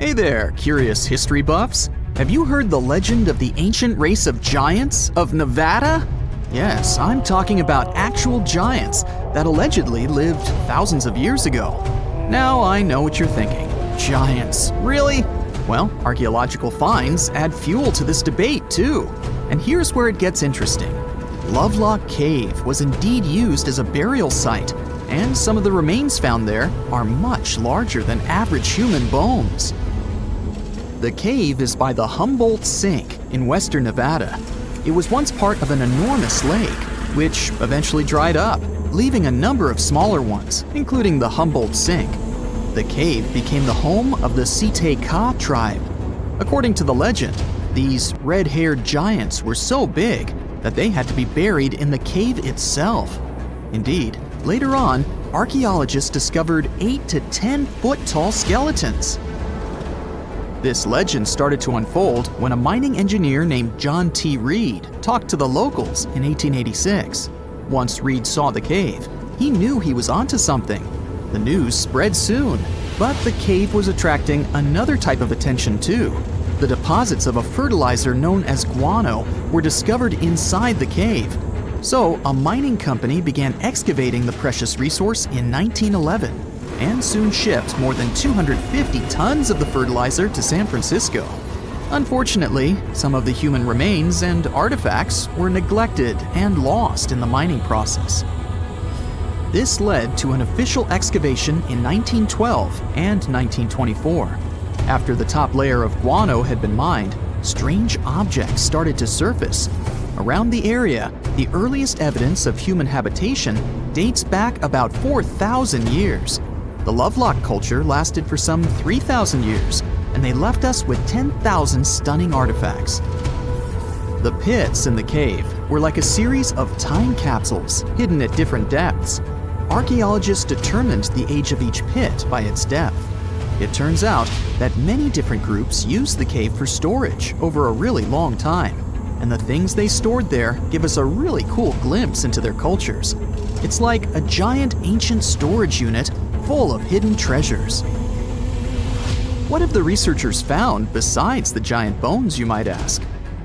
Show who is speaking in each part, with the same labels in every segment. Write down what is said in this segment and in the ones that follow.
Speaker 1: Hey there, curious history buffs. Have you heard the legend of the ancient race of giants of Nevada? Yes, I'm talking about actual giants that allegedly lived thousands of years ago. Now I know what you're thinking. Giants, really? Well, archaeological finds add fuel to this debate too. And here's where it gets interesting. Lovelock Cave was indeed used as a burial site, and some of the remains found there are much larger than average human bones. The cave is by the Humboldt Sink in western Nevada. It was once part of an enormous lake, which eventually dried up, leaving a number of smaller ones, including the Humboldt Sink. The cave became the home of the Site-Ka tribe. According to the legend, these red-haired giants were so big that they had to be buried in the cave itself. Indeed, later on, archaeologists discovered 8 to 10 foot tall skeletons. This legend started to unfold when a mining engineer named John T. Reed talked to the locals in 1886. Once Reed saw the cave, he knew he was onto something. The news spread soon, but the cave was attracting another type of attention too. The deposits of a fertilizer known as guano were discovered inside the cave. So a mining company began excavating the precious resource in 1911 and soon shipped more than 250 tons of the fertilizer to San Francisco. Unfortunately, some of the human remains and artifacts were neglected and lost in the mining process. This led to an official excavation in 1912 and 1924. After the top layer of guano had been mined, strange objects started to surface. Around the area, the earliest evidence of human habitation dates back about 4,000 years. The Lovelock culture lasted for some 3,000 years, and they left us with 10,000 stunning artifacts. The pits in the cave were like a series of time capsules hidden at different depths. Archaeologists determined the age of each pit by its depth. It turns out that many different groups used the cave for storage over a really long time, and the things they stored there give us a really cool glimpse into their cultures. It's like a giant ancient storage unit full of hidden treasures. What have the researchers found besides the giant bones, you might ask?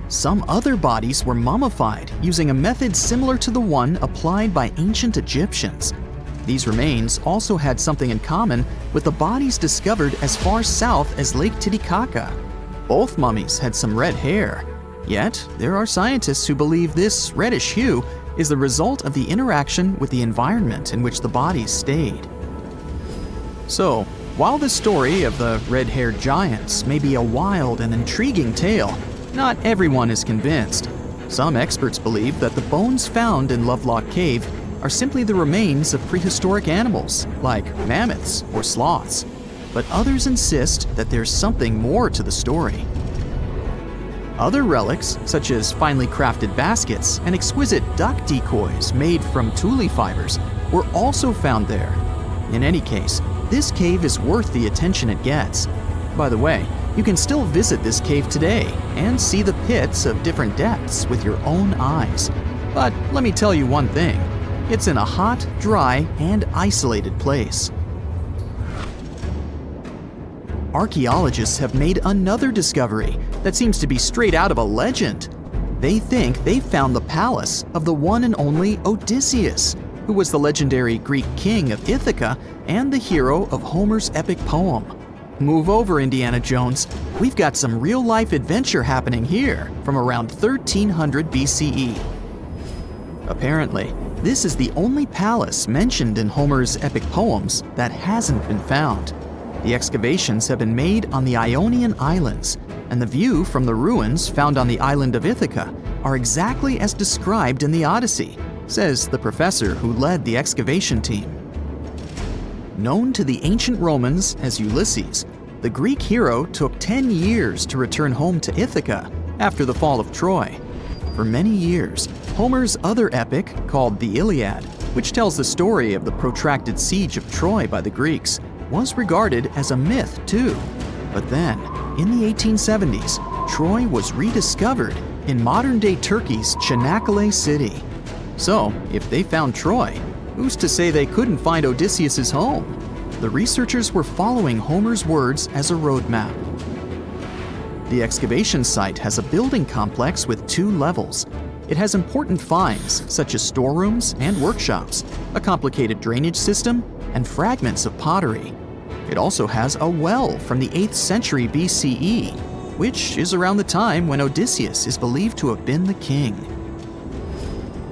Speaker 1: Some other bodies were mummified using a method similar to the one applied by ancient Egyptians. These remains also had something in common with the bodies discovered as far south as Lake Titicaca. Both mummies had some red hair. Yet, there are scientists who believe this reddish hue is the result of the interaction with the environment in which the bodies stayed. So, while the story of the red-haired giants may be a wild and intriguing tale, not everyone is convinced. Some experts believe that the bones found in Lovelock Cave are simply the remains of prehistoric animals, like mammoths or sloths. But others insist that there's something more to the story. Other relics, such as finely crafted baskets and exquisite duck decoys made from tule fibers, were also found there. In any case, this cave is worth the attention it gets. By the way, you can still visit this cave today and see the pits of different depths with your own eyes. But let me tell you one thing. It's in a hot, dry, and isolated place. Archaeologists have made another discovery that seems to be straight out of a legend. They think they found the palace of the one and only Odysseus, who was the legendary Greek king of Ithaca and the hero of Homer's epic poem. Move over, Indiana Jones. We've got some real-life adventure happening here from around 1300 BCE. Apparently, this is the only palace mentioned in Homer's epic poems that hasn't been found. The excavations have been made on the Ionian Islands, and the view from the ruins found on the island of Ithaca are exactly as described in the Odyssey, says the professor who led the excavation team. Known to the ancient Romans as Ulysses, the Greek hero took 10 years to return home to Ithaca after the fall of Troy. For many years, Homer's other epic, called the Iliad, which tells the story of the protracted siege of Troy by the Greeks, was regarded as a myth too. But then, in the 1870s, Troy was rediscovered in modern-day Turkey's Çanakkale city. So, if they found Troy, who's to say they couldn't find Odysseus's home? The researchers were following Homer's words as a roadmap. The excavation site has a building complex with 2 levels. It has important finds, such as storerooms and workshops, a complicated drainage system, and fragments of pottery. It also has a well from the 8th century BCE, which is around the time when Odysseus is believed to have been the king.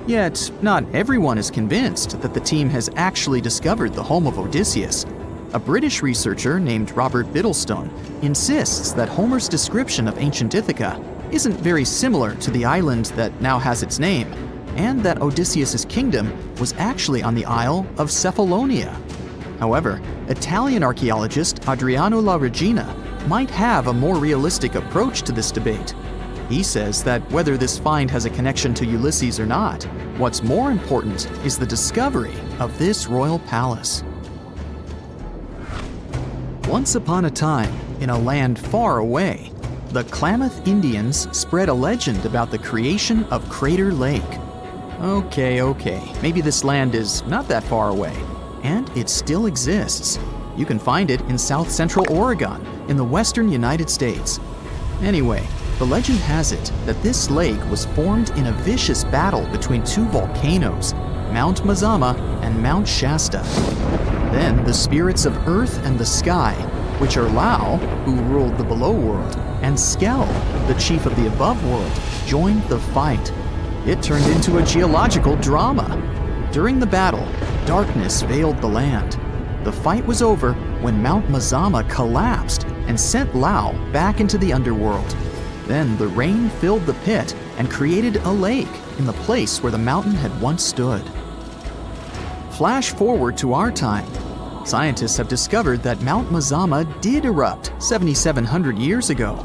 Speaker 1: Yet, not everyone is convinced that the team has actually discovered the home of Odysseus. A British researcher named Robert Biddlestone insists that Homer's description of ancient Ithaca isn't very similar to the island that now has its name, and that Odysseus's kingdom was actually on the Isle of Cephalonia. However, Italian archaeologist Adriano La Regina might have a more realistic approach to this debate. He says that whether this find has a connection to Ulysses or not, what's more important is the discovery of this royal palace. Once upon a time, in a land far away, the Klamath Indians spread a legend about the creation of Crater Lake. Okay, maybe this land is not that far away, and it still exists. You can find it in south central Oregon, in the western United States. Anyway, the legend has it that this lake was formed in a vicious battle between 2 volcanoes, Mount Mazama and Mount Shasta. Then the spirits of Earth and the Sky, which are Lao, who ruled the below world, and Skell, the chief of the above world, joined the fight. It turned into a geological drama. During the battle, darkness veiled the land. The fight was over when Mount Mazama collapsed and sent Lao back into the underworld. Then the rain filled the pit and created a lake in the place where the mountain had once stood. Flash forward to our time. Scientists have discovered that Mount Mazama did erupt 7,700 years ago.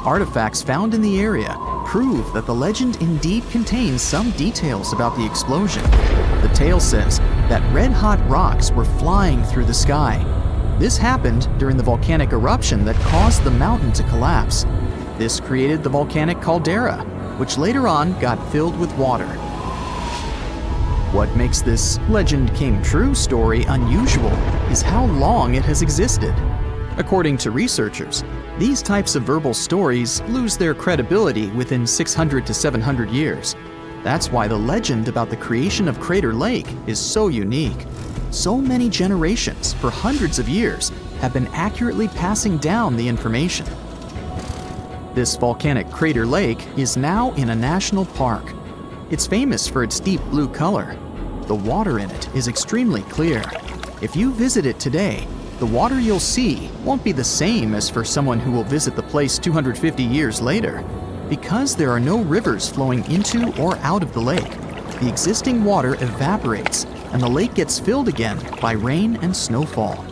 Speaker 1: Artifacts found in the area prove that the legend indeed contains some details about the explosion. The tale says that red-hot rocks were flying through the sky. This happened during the volcanic eruption that caused the mountain to collapse. This created the volcanic caldera, which later on got filled with water. What makes this legend came true story unusual is how long it has existed. According to researchers, these types of verbal stories lose their credibility within 600 to 700 years. That's why the legend about the creation of Crater Lake is so unique. So many generations, for hundreds of years, have been accurately passing down the information. This volcanic crater lake is now in a national park. It's famous for its deep blue color. The water in it is extremely clear. If you visit it today, the water you'll see won't be the same as for someone who will visit the place 250 years later. Because there are no rivers flowing into or out of the lake, the existing water evaporates and the lake gets filled again by rain and snowfall.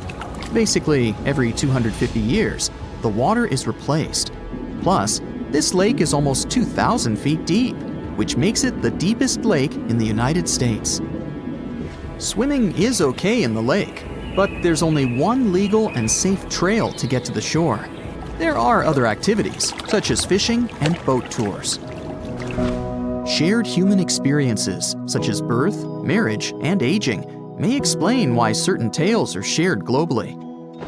Speaker 1: Basically, every 250 years, the water is replaced. Plus, this lake is almost 2,000 feet deep, which makes it the deepest lake in the United States. Swimming is okay in the lake, but there's only one legal and safe trail to get to the shore. There are other activities, such as fishing and boat tours. Shared human experiences, such as birth, marriage, and aging, may explain why certain tales are shared globally.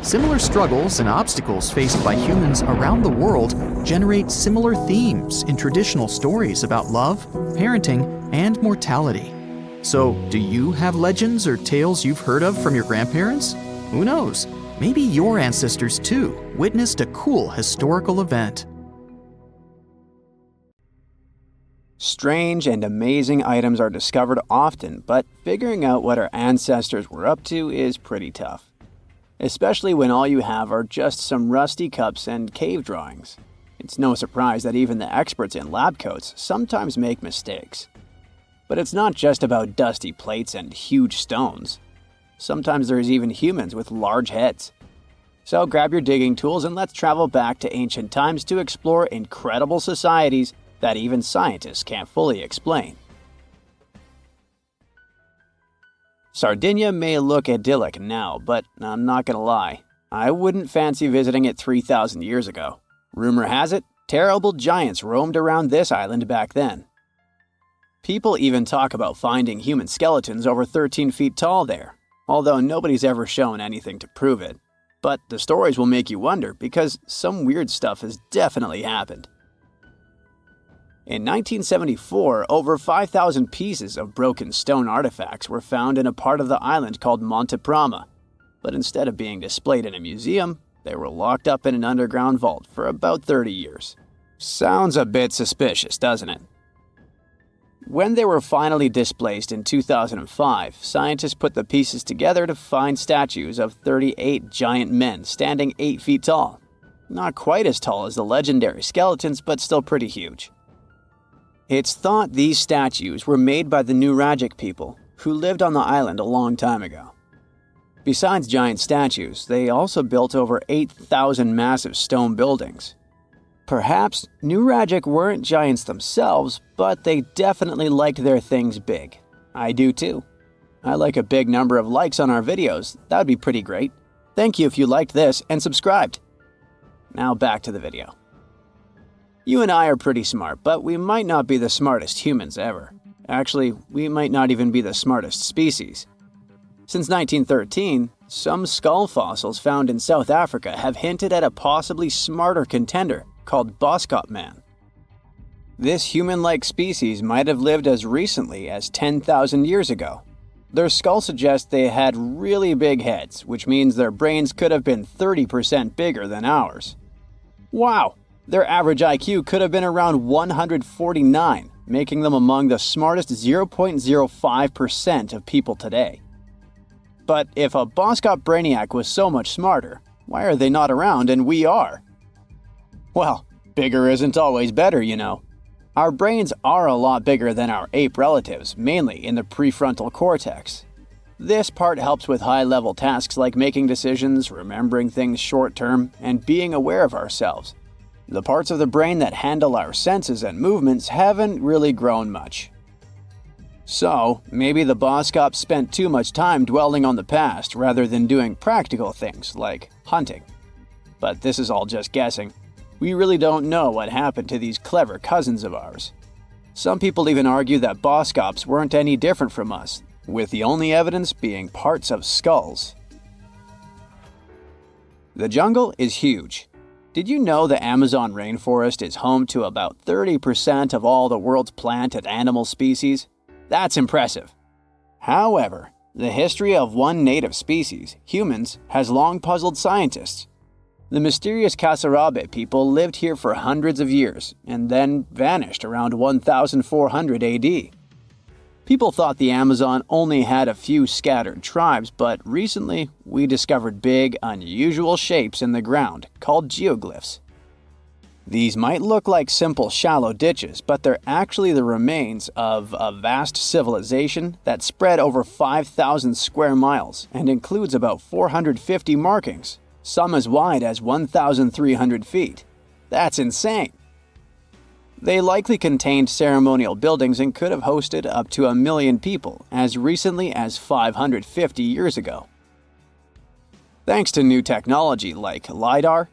Speaker 1: Similar struggles and obstacles faced by humans around the world generate similar themes in traditional stories about love, parenting, and mortality. So, do you have legends or tales you've heard of from your grandparents? Who knows? Maybe your ancestors too witnessed a cool historical event.
Speaker 2: Strange and amazing items are discovered often, but figuring out what our ancestors were up to is pretty tough. Especially when all you have are just some rusty cups and cave drawings. It's no surprise that even the experts in lab coats sometimes make mistakes. But it's not just about dusty plates and huge stones. Sometimes there's even humans with large heads. So grab your digging tools and let's travel back to ancient times to explore incredible societies that even scientists can't fully explain. Sardinia may look idyllic now, but I'm not gonna lie, I wouldn't fancy visiting it 3,000 years ago. Rumor has it, terrible giants roamed around this island back then. People even talk about finding human skeletons over 13 feet tall there. although nobody's ever shown anything to prove it. But the stories will make you wonder because some weird stuff has definitely happened. In 1974, over 5,000 pieces of broken stone artifacts were found in a part of the island called Monte Prama, but instead of being displayed in a museum, they were locked up in an underground vault for about 30 years. Sounds a bit suspicious, doesn't it? When they were finally displaced in 2005, scientists put the pieces together to find statues of 38 giant men standing 8 feet tall. Not quite as tall as the legendary skeletons, but still pretty huge. It's thought these statues were made by the Nuragic people, who lived on the island a long time ago. Besides giant statues, they also built over 8,000 massive stone buildings. Perhaps Nuragic weren't giants themselves, but they definitely liked their things big. I do too. I like a big number of likes on our videos. That would be pretty great. Thank you if you liked this and subscribed. Now back to the video. You and I are pretty smart, but we might not be the smartest humans ever. Actually, we might not even be the smartest species. Since 1913, some skull fossils found in South Africa have hinted at a possibly smarter contender called Boskop Man. This human-like species might have lived as recently as 10,000 years ago. Their skull suggests they had really big heads, which means their brains could have been 30% bigger than ours. Wow! Their average IQ could have been around 149, making them among the smartest 0.05% of people today. But if a Boskop brainiac was so much smarter, why are they not around and we are? Well, bigger isn't always better, you know. Our brains are a lot bigger than our ape relatives, mainly in the prefrontal cortex. This part helps with high-level tasks like making decisions, remembering things short-term, and being aware of ourselves. The parts of the brain that handle our senses and movements haven't really grown much. So, maybe the Boskops spent too much time dwelling on the past rather than doing practical things like hunting. But this is all just guessing. We really don't know what happened to these clever cousins of ours. Some people even argue that Boskops weren't any different from us, with the only evidence being parts of skulls. The jungle is huge. Did you know the Amazon rainforest is home to about 30% of all the world's plant and animal species? That's impressive. However, the history of one native species, humans, has long puzzled scientists. The mysterious Kasarabe people lived here for hundreds of years and then vanished around 1400 AD. People thought the Amazon only had a few scattered tribes, but recently we discovered big, unusual shapes in the ground called geoglyphs. These might look like simple shallow ditches, but they're actually the remains of a vast civilization that spread over 5,000 square miles and includes about 450 markings, some as wide as 1,300 feet. That's insane! They likely contained ceremonial buildings and could have hosted up to 1 million people as recently as 550 years ago. Thanks to new technology like LiDAR,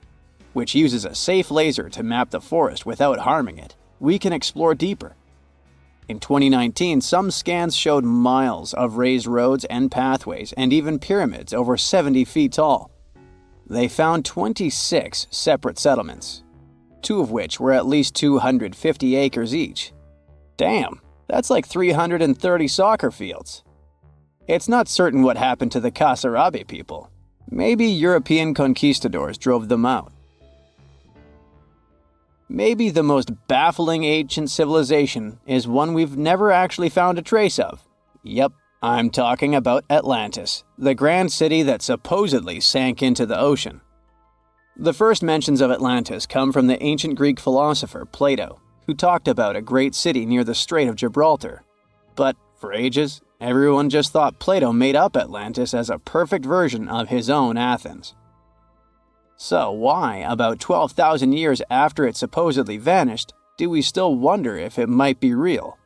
Speaker 2: which uses a safe laser to map the forest without harming it, we can explore deeper. In 2019, some scans showed miles of raised roads and pathways and even pyramids over 70 feet tall. They found 26 separate settlements, 2 of which were at least 250 acres each. Damn, that's like 330 soccer fields. It's not certain what happened to the Kasarabe people. Maybe European conquistadors drove them out. Maybe the most baffling ancient civilization is one we've never actually found a trace of. Yep, I'm talking about Atlantis, the grand city that supposedly sank into the ocean. The first mentions of Atlantis come from the ancient Greek philosopher Plato, who talked about a great city near the Strait of Gibraltar. But for ages, everyone just thought Plato made up Atlantis as a perfect version of his own Athens. So why, about 12,000 years after it supposedly vanished, do we still wonder if it might be real?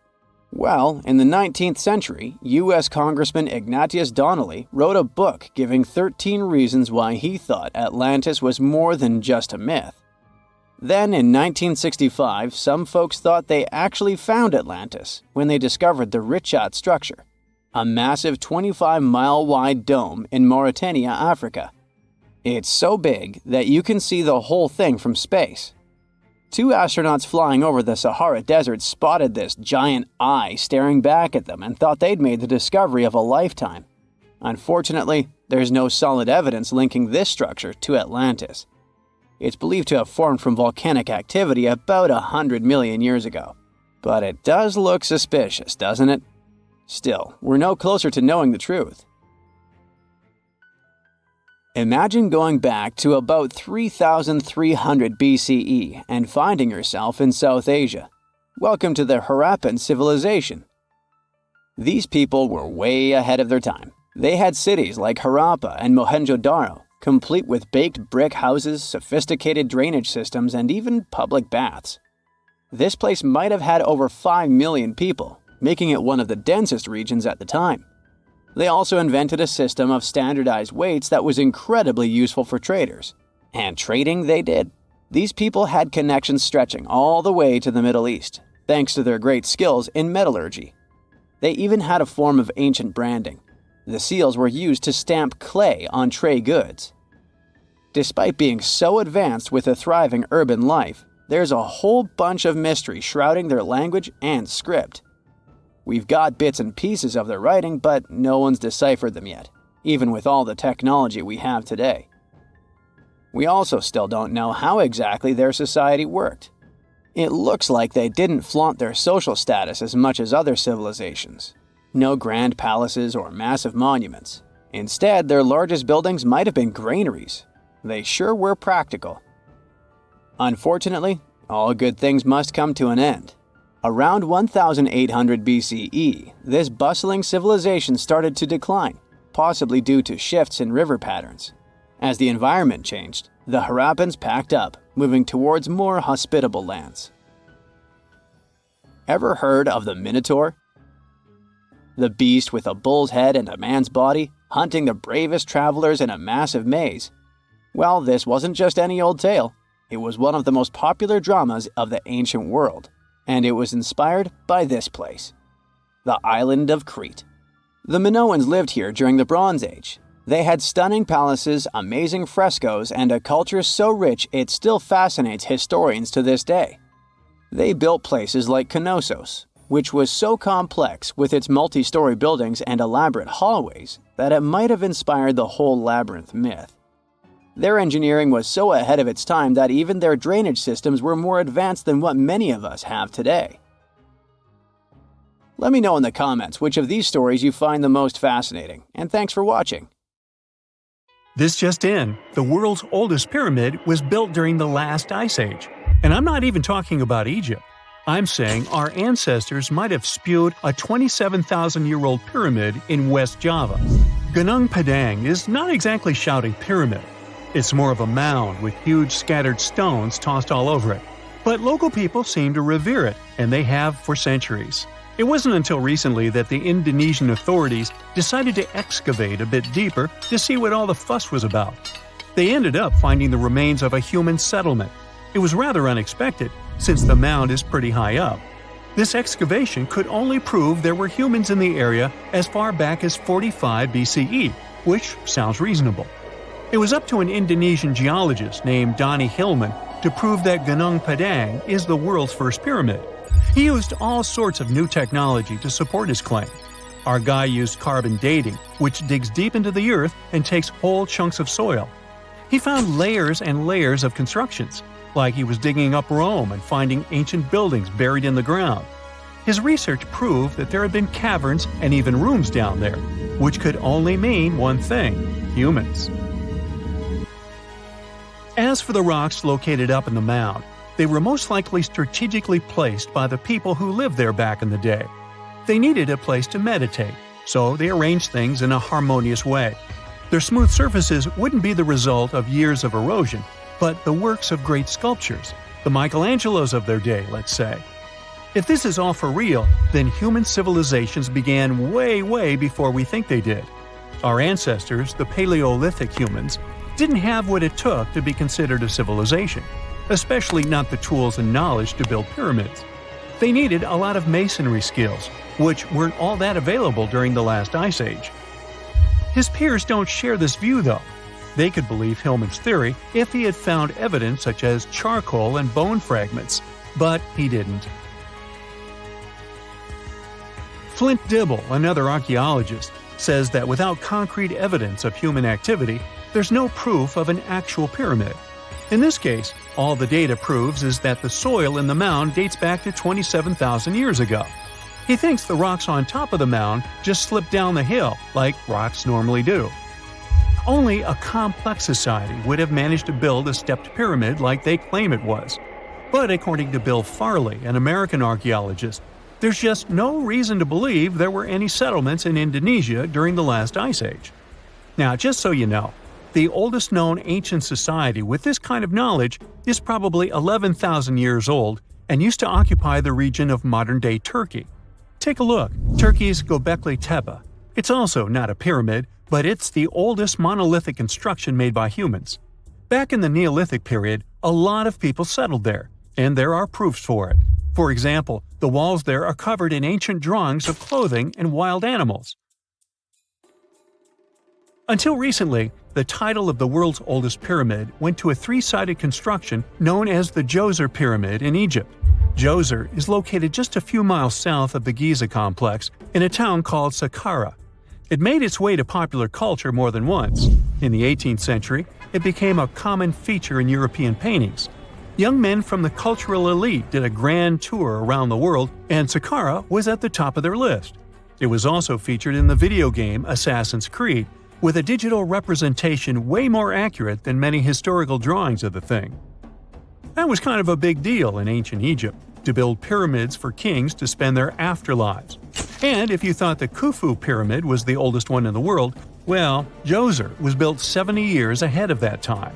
Speaker 2: Well, in the 19th century, U.S. Congressman Ignatius Donnelly wrote a book giving 13 reasons why he thought Atlantis was more than just a myth. Then, in 1965, some folks thought they actually found Atlantis when they discovered the Richat structure. a massive 25-mile-wide dome in Mauritania, Africa. It's so big that you can see the whole thing from space. 2 astronauts flying over the Sahara Desert spotted this giant eye staring back at them and thought they'd made the discovery of a lifetime. Unfortunately, there's no solid evidence linking this structure to Atlantis. It's believed to have formed from volcanic activity about 100 million years ago. But it does look suspicious, doesn't it? Still, we're no closer to knowing the truth. Imagine going back to about 3,300 BCE and finding yourself in South Asia. Welcome to the Harappan civilization. These people were way ahead of their time. They had cities like Harappa and Mohenjo-Daro, complete with baked brick houses, sophisticated drainage systems, and even public baths. This place might have had over 5 million people, making it one of the densest regions at the time. They also invented a system of standardized weights that was incredibly useful for traders. And trading they did. These people had connections stretching all the way to the Middle East, thanks to their great skills in metallurgy. They even had a form of ancient branding. The seals were used to stamp clay on trade goods. Despite being so advanced with a thriving urban life, there's a whole bunch of mystery shrouding their language and script. We've got bits and pieces of their writing, but no one's deciphered them yet, even with all the technology we have today. We also still don't know how exactly their society worked. It looks like they didn't flaunt their social status as much as other civilizations. No grand palaces or massive monuments. Instead, their largest buildings might have been granaries. They sure were practical. Unfortunately, all good things must come to an end. Around 1800 BCE, this bustling civilization started to decline, possibly due to shifts in river patterns. As the environment changed, the Harappans packed up, moving towards more hospitable lands. Ever heard of the Minotaur? The beast with a bull's head and a man's body, hunting the bravest travelers in a massive maze. Well, this wasn't just any old tale. It was one of the most popular dramas of the ancient world, and it was inspired by this place, the island of Crete. The Minoans lived here during the Bronze Age. They had stunning palaces, amazing frescoes, and a culture so rich it still fascinates historians to this day. They built places like Knossos, which was so complex with its multi-story buildings and elaborate hallways that it might have inspired the whole labyrinth myth. Their engineering was so ahead of its time that even their drainage systems were more advanced than what many of us have today. Let me know in the comments which of these stories you find the most fascinating, and thanks for watching.
Speaker 3: This just in, the world's oldest pyramid was built during the last ice age. And I'm not even talking about Egypt. I'm saying our ancestors might have spewed a 27,000-year-old pyramid in West Java. Gunung Padang is not exactly shouting pyramid. It's more of a mound with huge scattered stones tossed all over it. But local people seem to revere it, and they have for centuries. It wasn't until recently that the Indonesian authorities decided to excavate a bit deeper to see what all the fuss was about. They ended up finding the remains of a human settlement. It was rather unexpected, since the mound is pretty high up. This excavation could only prove there were humans in the area as far back as 45 BCE, which sounds reasonable. It was up to an Indonesian geologist named Donny Hillman to prove that Gunung Padang is the world's first pyramid. He used all sorts of new technology to support his claim. Our guy used carbon dating, which digs deep into the earth and takes whole chunks of soil. He found layers and layers of constructions, like he was digging up Rome and finding ancient buildings buried in the ground. His research proved that there had been caverns and even rooms down there, which could only mean one thing: humans. As for the rocks located up in the mound, they were most likely strategically placed by the people who lived there back in the day. They needed a place to meditate, so they arranged things in a harmonious way. Their smooth surfaces wouldn't be the result of years of erosion, but the works of great sculptures, the Michelangelos of their day, let's say. If this is all for real, then human civilizations began way before we think they did. Our ancestors, the Paleolithic humans, didn't have what it took to be considered a civilization, especially not the tools and knowledge to build pyramids. They needed a lot of masonry skills, which weren't all that available during the last ice age. His peers don't share this view, though. They could believe Hillman's theory if he had found evidence such as charcoal and bone fragments, but he didn't. Flint Dibble, another archaeologist, says that without concrete evidence of human activity, there's no proof of an actual pyramid. In this case, all the data proves is that the soil in the mound dates back to 27,000 years ago. He thinks the rocks on top of the mound just slipped down the hill, like rocks normally do. Only a complex society would have managed to build a stepped pyramid like they claim it was. But according to Bill Farley, an American archaeologist, there's just no reason to believe there were any settlements in Indonesia during the last ice age. Now, just so you know, the oldest known ancient society with this kind of knowledge is probably 11,000 years old and used to occupy the region of modern-day Turkey. Take a look, Turkey's Gobekli Tepe. It's also not a pyramid, but it's the oldest monolithic construction made by humans. Back in the Neolithic period, a lot of people settled there, and there are proofs for it. For example, the walls there are covered in ancient drawings of clothing and wild animals. Until recently, the title of the world's oldest pyramid went to a three-sided construction known as the Djoser Pyramid in Egypt. Djoser is located just a few miles south of the Giza complex in a town called Saqqara. It made its way to popular culture more than once. In the 18th century, it became a common feature in European paintings. Young men from the cultural elite did a grand tour around the world, and Saqqara was at the top of their list. It was also featured in the video game Assassin's Creed, with a digital representation way more accurate than many historical drawings of the thing. That was kind of a big deal in ancient Egypt, to build pyramids for kings to spend their afterlives. And if you thought the Khufu pyramid was the oldest one in the world, well, Djoser was built 70 years ahead of that time.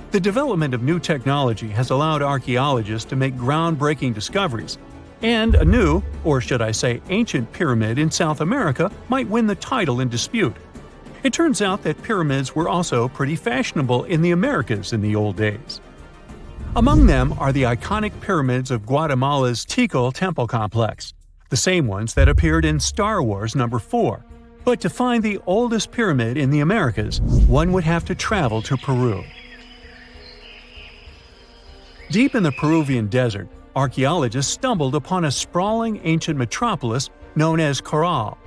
Speaker 3: The development of new technology has allowed archaeologists to make groundbreaking discoveries, and a new, or should I say ancient pyramid in South America might win the title in dispute. It turns out that pyramids were also pretty fashionable in the Americas in the old days. Among them are the iconic pyramids of Guatemala's Tikal temple complex, the same ones that appeared in Star Wars No. 4. But to find the oldest pyramid in the Americas, one would have to travel to Peru. Deep in the Peruvian desert, archaeologists stumbled upon a sprawling ancient metropolis known as Caral.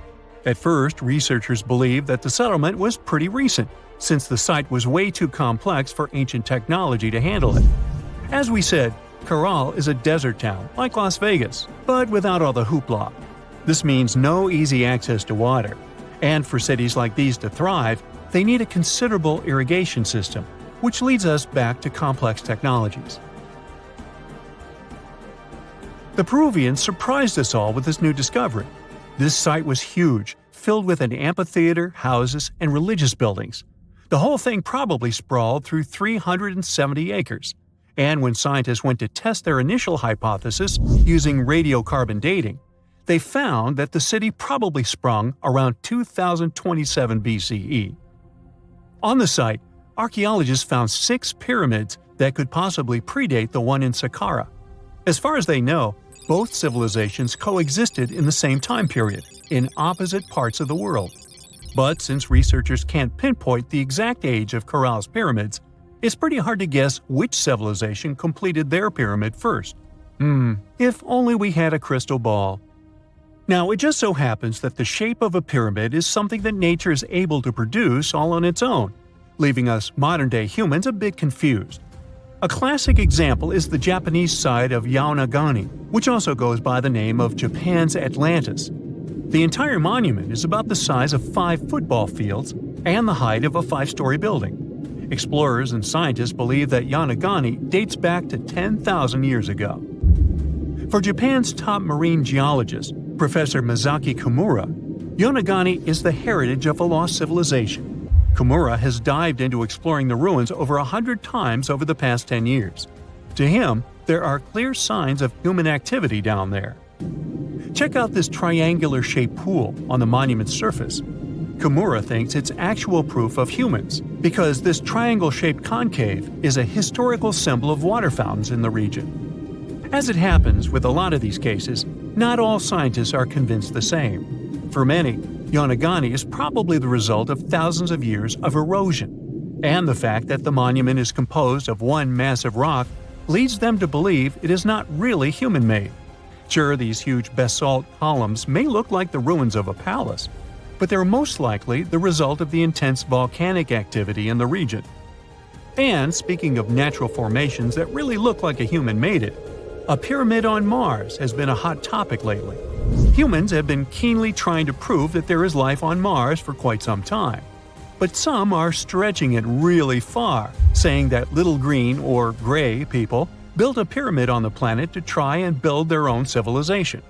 Speaker 3: At first, researchers believed that the settlement was pretty recent, since the site was way too complex for ancient technology to handle it. As we said, Caral is a desert town, like Las Vegas, but without all the hoopla. This means no easy access to water. And for cities like these to thrive, they need a considerable irrigation system, which leads us back to complex technologies. The Peruvians surprised us all with this new discovery. This site was huge, filled with an amphitheater, houses, and religious buildings. The whole thing probably sprawled through 370 acres. And when scientists went to test their initial hypothesis using radiocarbon dating, they found that the city probably sprung around 2027 BCE. On the site, archaeologists found 6 pyramids that could possibly predate the one in Saqqara. As far as they know, both civilizations coexisted in the same time period, in opposite parts of the world. But since researchers can't pinpoint the exact age of Caral's pyramids, it's pretty hard to guess which civilization completed their pyramid first. If only we had a crystal ball. Now, it just so happens that the shape of a pyramid is something that nature is able to produce all on its own, leaving us modern-day humans a bit confused. A classic example is the Japanese site of Yaonagani, which also goes by the name of Japan's Atlantis. The entire monument is about the size of 5 football fields and the height of a 5-story building. Explorers and scientists believe that Yaonagani dates back to 10,000 years ago. For Japan's top marine geologist, Professor Masaki Kimura, Yaonagani is the heritage of a lost civilization. Kimura has dived into exploring the ruins over 100 times over the past 10 years. To him, there are clear signs of human activity down there. Check out this triangular-shaped pool on the monument's surface. Kimura thinks it's actual proof of humans, because this triangle-shaped concave is a historical symbol of water fountains in the region. As it happens with a lot of these cases, not all scientists are convinced the same. For many, Yonaguni is probably the result of thousands of years of erosion, and the fact that the monument is composed of one massive rock leads them to believe it is not really human-made. Sure, these huge basalt columns may look like the ruins of a palace, but they're most likely the result of the intense volcanic activity in the region. And speaking of natural formations that really look like a human made it, a pyramid on Mars has been a hot topic lately. Humans have been keenly trying to prove that there is life on Mars for quite some time. But some are stretching it really far, saying that little green or gray people built a pyramid on the planet to try and build their own civilization.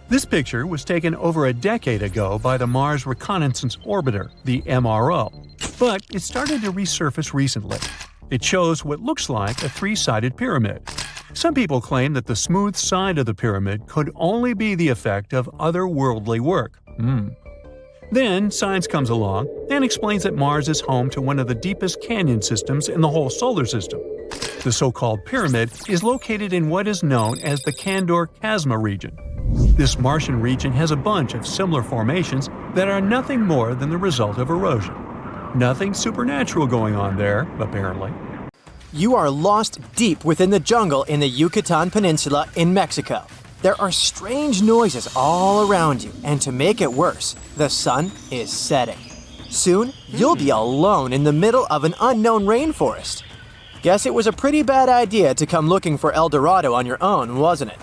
Speaker 3: This picture was taken over a decade ago by the Mars Reconnaissance Orbiter, the MRO, but it started to resurface recently. It shows what looks like a three-sided pyramid. Some people claim that the smooth side of the pyramid could only be the effect of otherworldly work. Then science comes along and explains that Mars is home to one of the deepest canyon systems in the whole solar system. The so-called pyramid is located in what is known as the Kandor-Chasma region. This Martian region has a bunch of similar formations that are nothing more than the result of erosion. Nothing supernatural going on there, apparently.
Speaker 4: You are lost deep within the jungle in the Yucatan Peninsula in Mexico. There are strange noises all around you, and to make it worse, the sun is setting. Soon, you'll be alone in the middle of an unknown rainforest. Guess it was a pretty bad idea to come looking for El Dorado on your own, wasn't it?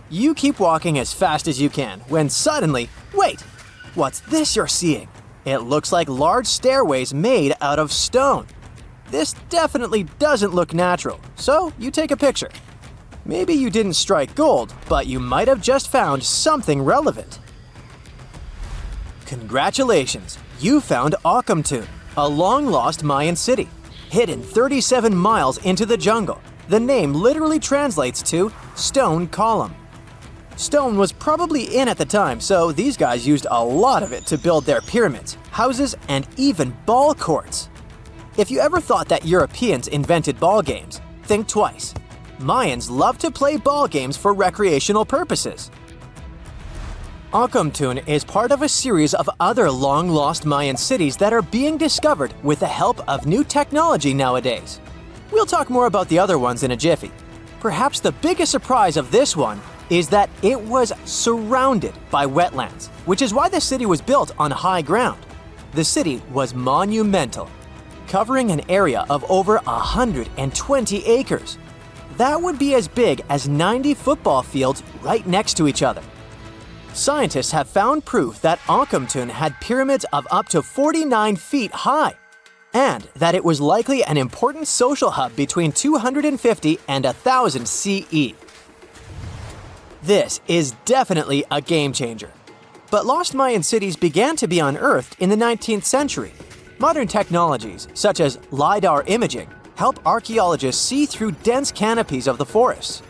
Speaker 4: You keep walking as fast as you can, when suddenly, wait! What's this you're seeing? It looks like large stairways made out of stone. This definitely doesn't look natural, so you take a picture. Maybe you didn't strike gold, but you might have just found something relevant. Congratulations! You found Akhumtun, a long-lost Mayan city, hidden 37 miles into the jungle. The name literally translates to stone column. Stone was probably in at the time, so these guys used a lot of it to build their pyramids, houses, and even ball courts. If you ever thought that Europeans invented ball games, think twice. Mayans love to play ball games for recreational purposes. Akhumtun is part of a series of other long-lost Mayan cities that are being discovered with the help of new technology nowadays. We'll talk more about the other ones in a jiffy. Perhaps the biggest surprise of this one is that it was surrounded by wetlands, which is why the city was built on high ground. The city was monumental, covering an area of over 120 acres. That would be as big as 90 football fields right next to each other. Scientists have found proof that Akhumtun had pyramids of up to 49 feet high, and that it was likely an important social hub between 250 and 1000 CE. This is definitely a game changer. But lost Mayan cities began to be unearthed in the 19th century. Modern technologies, such as LiDAR imaging, help archaeologists see through dense canopies of the forests.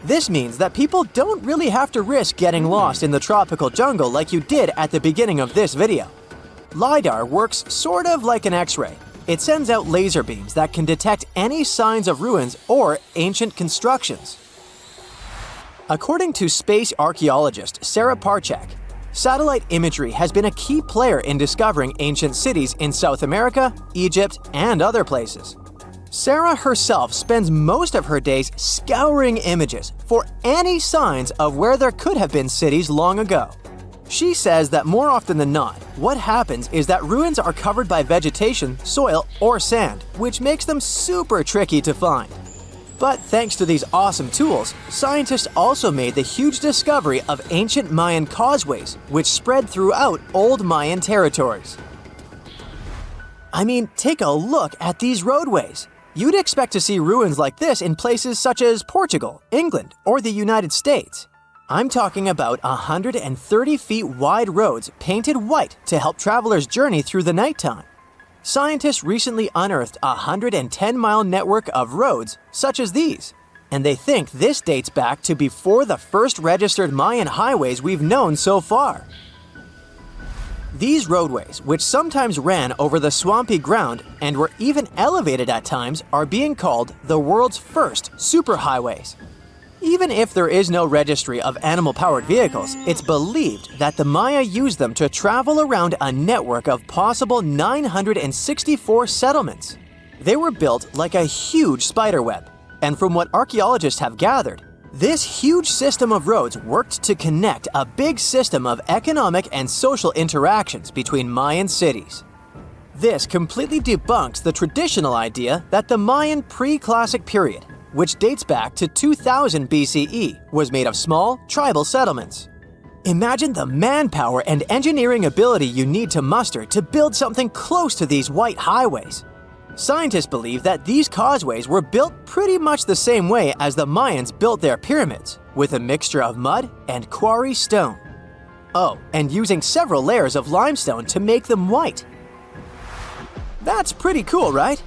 Speaker 4: This means that people don't really have to risk getting lost in the tropical jungle like you did at the beginning of this video. LiDAR works sort of like an X-ray. It sends out laser beams that can detect any signs of ruins or ancient constructions. According to space archaeologist Sarah Parchak, satellite imagery has been a key player in discovering ancient cities in South America, Egypt, and other places. Sarah herself spends most of her days scouring images for any signs of where there could have been cities long ago. She says that more often than not, what happens is that ruins are covered by vegetation, soil, or sand, which makes them super tricky to find. But thanks to these awesome tools, scientists also made the huge discovery of ancient Mayan causeways, which spread throughout old Mayan territories. I mean, take a look at these roadways. You'd expect to see ruins like this in places such as Portugal, England, or the United States. I'm talking about 130 feet wide roads painted white to help travelers journey through the nighttime. Scientists recently unearthed a 110-mile network of roads such as these, and they think this dates back to before the first registered Mayan highways we've known so far. These roadways, which sometimes ran over the swampy ground and were even elevated at times, are being called the world's first superhighways. Even if there is no registry of animal-powered vehicles, it's believed that the Maya used them to travel around a network of possible 964 settlements. They were built like a huge spiderweb, and from what archaeologists have gathered, this huge system of roads worked to connect a big system of economic and social interactions between Mayan cities. This completely debunks the traditional idea that the Mayan pre-classic period, which dates back to 2000 BCE, was made of small, tribal settlements. Imagine the manpower and engineering ability you need to muster to build something close to these white highways. Scientists believe that these causeways were built pretty much the same way as the Mayans built their pyramids, with a mixture of mud and quarry stone. Oh, and using several layers of limestone to make them white. That's pretty cool, right?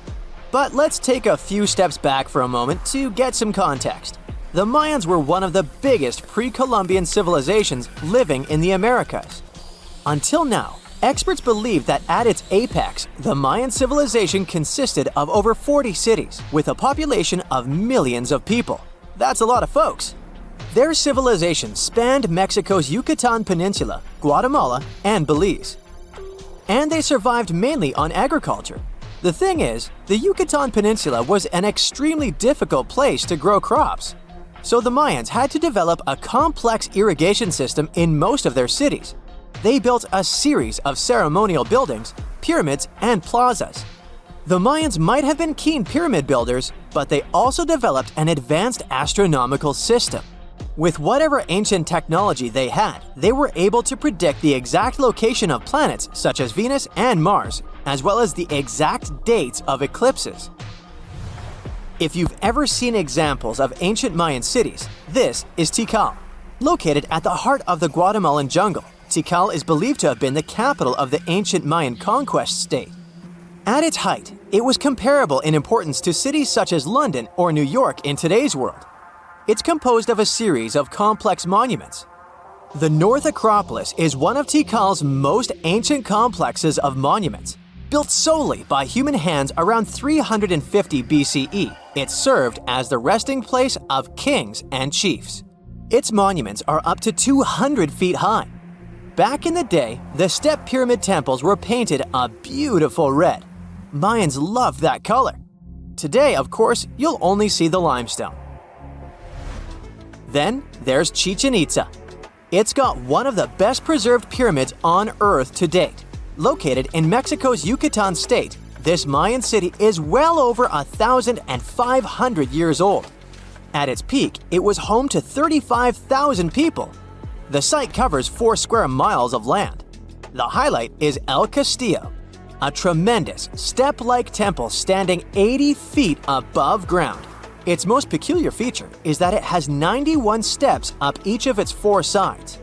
Speaker 4: But let's take a few steps back for a moment to get some context. The Mayans were one of the biggest pre-Columbian civilizations living in the Americas. Until now, experts believe that at its apex, the Mayan civilization consisted of over 40 cities with a population of millions of people. That's a lot of folks. Their civilization spanned Mexico's Yucatan Peninsula, Guatemala, and Belize. And they survived mainly on agriculture. The thing is, the Yucatan Peninsula was an extremely difficult place to grow crops. So the Mayans had to develop a complex irrigation system in most of their cities. They built a series of ceremonial buildings, pyramids, and plazas. The Mayans might have been keen pyramid builders, but they also developed an advanced astronomical system. With whatever ancient technology they had, they were able to predict the exact location of planets such as Venus and Mars, as well as the exact dates of eclipses. If you've ever seen examples of ancient Mayan cities, this is Tikal. Located at the heart of the Guatemalan jungle, Tikal is believed to have been the capital of the ancient Mayan conquest state. At its height, it was comparable in importance to cities such as London or New York in today's world. It's composed of a series of complex monuments. The North Acropolis is one of Tikal's most ancient complexes of monuments. Built solely by human hands around 350 BCE, it served as the resting place of kings and chiefs. Its monuments are up to 200 feet high. Back in the day, the step pyramid temples were painted a beautiful red. Mayans loved that color. Today, of course, you'll only see the limestone. Then there's Chichen Itza. It's got one of the best preserved pyramids on Earth to date. Located in Mexico's Yucatan state, this Mayan city is well over 1,500 years old. At its peak, it was home to 35,000 people. The site covers 4 square miles of land. The highlight is El Castillo, a tremendous step-like temple standing 80 feet above ground. Its most peculiar feature is that it has 91 steps up each of its 4 sides,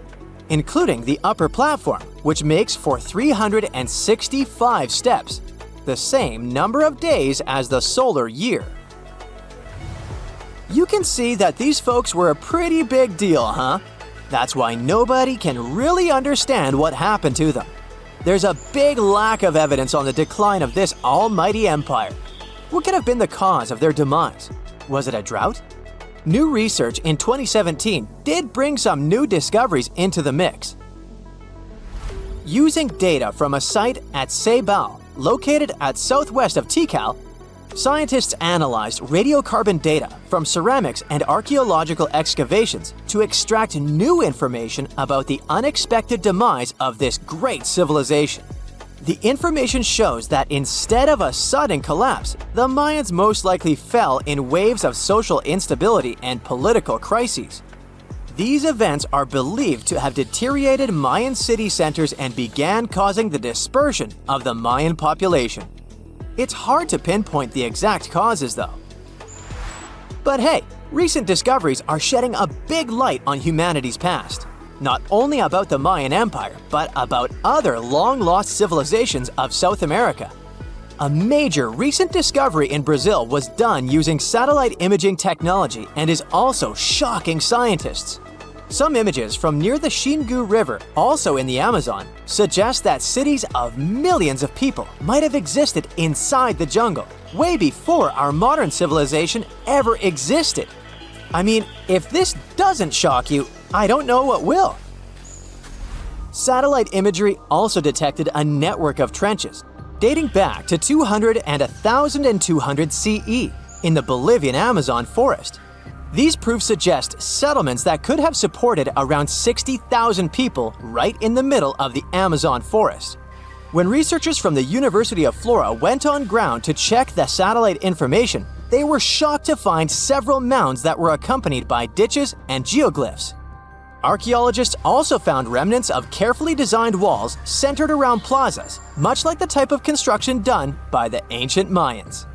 Speaker 4: including the upper platform, which makes for 365 steps, the same number of days as the solar year. You can see that these folks were a pretty big deal, huh? That's why nobody can really understand what happened to them. There's a big lack of evidence on the decline of this almighty empire. What could have been the cause of their demise? Was it a drought? New research in 2017 did bring some new discoveries into the mix. Using data from a site at Ceibal, located at southwest of Tikal, scientists analyzed radiocarbon data from ceramics and archaeological excavations to extract new information about the unexpected demise of this great civilization. The information shows that instead of a sudden collapse, the Mayans most likely fell in waves of social instability and political crises. These events are believed to have deteriorated Mayan city centers and began causing the dispersion of the Mayan population. It's hard to pinpoint the exact causes, though. But hey, recent discoveries are shedding a big light on humanity's past. Not only about the Mayan Empire, but about other long-lost civilizations of South America. A major recent discovery in Brazil was done using satellite imaging technology and is also shocking scientists. Some images from near the Xingu River, also in the Amazon, suggest that cities of millions of people might have existed inside the jungle, way before our modern civilization ever existed. I mean, if this doesn't shock you, I don't know what will. Satellite imagery also detected a network of trenches dating back to 200 and 1200 CE in the Bolivian Amazon forest. These proofs suggest settlements that could have supported around 60,000 people right in the middle of the Amazon forest. When researchers from the University of Florida went on ground to check the satellite information, they were shocked to find several mounds that were accompanied by ditches and geoglyphs. Archaeologists also found remnants of carefully designed walls centered around plazas, much like the type of construction done by the ancient Mayans.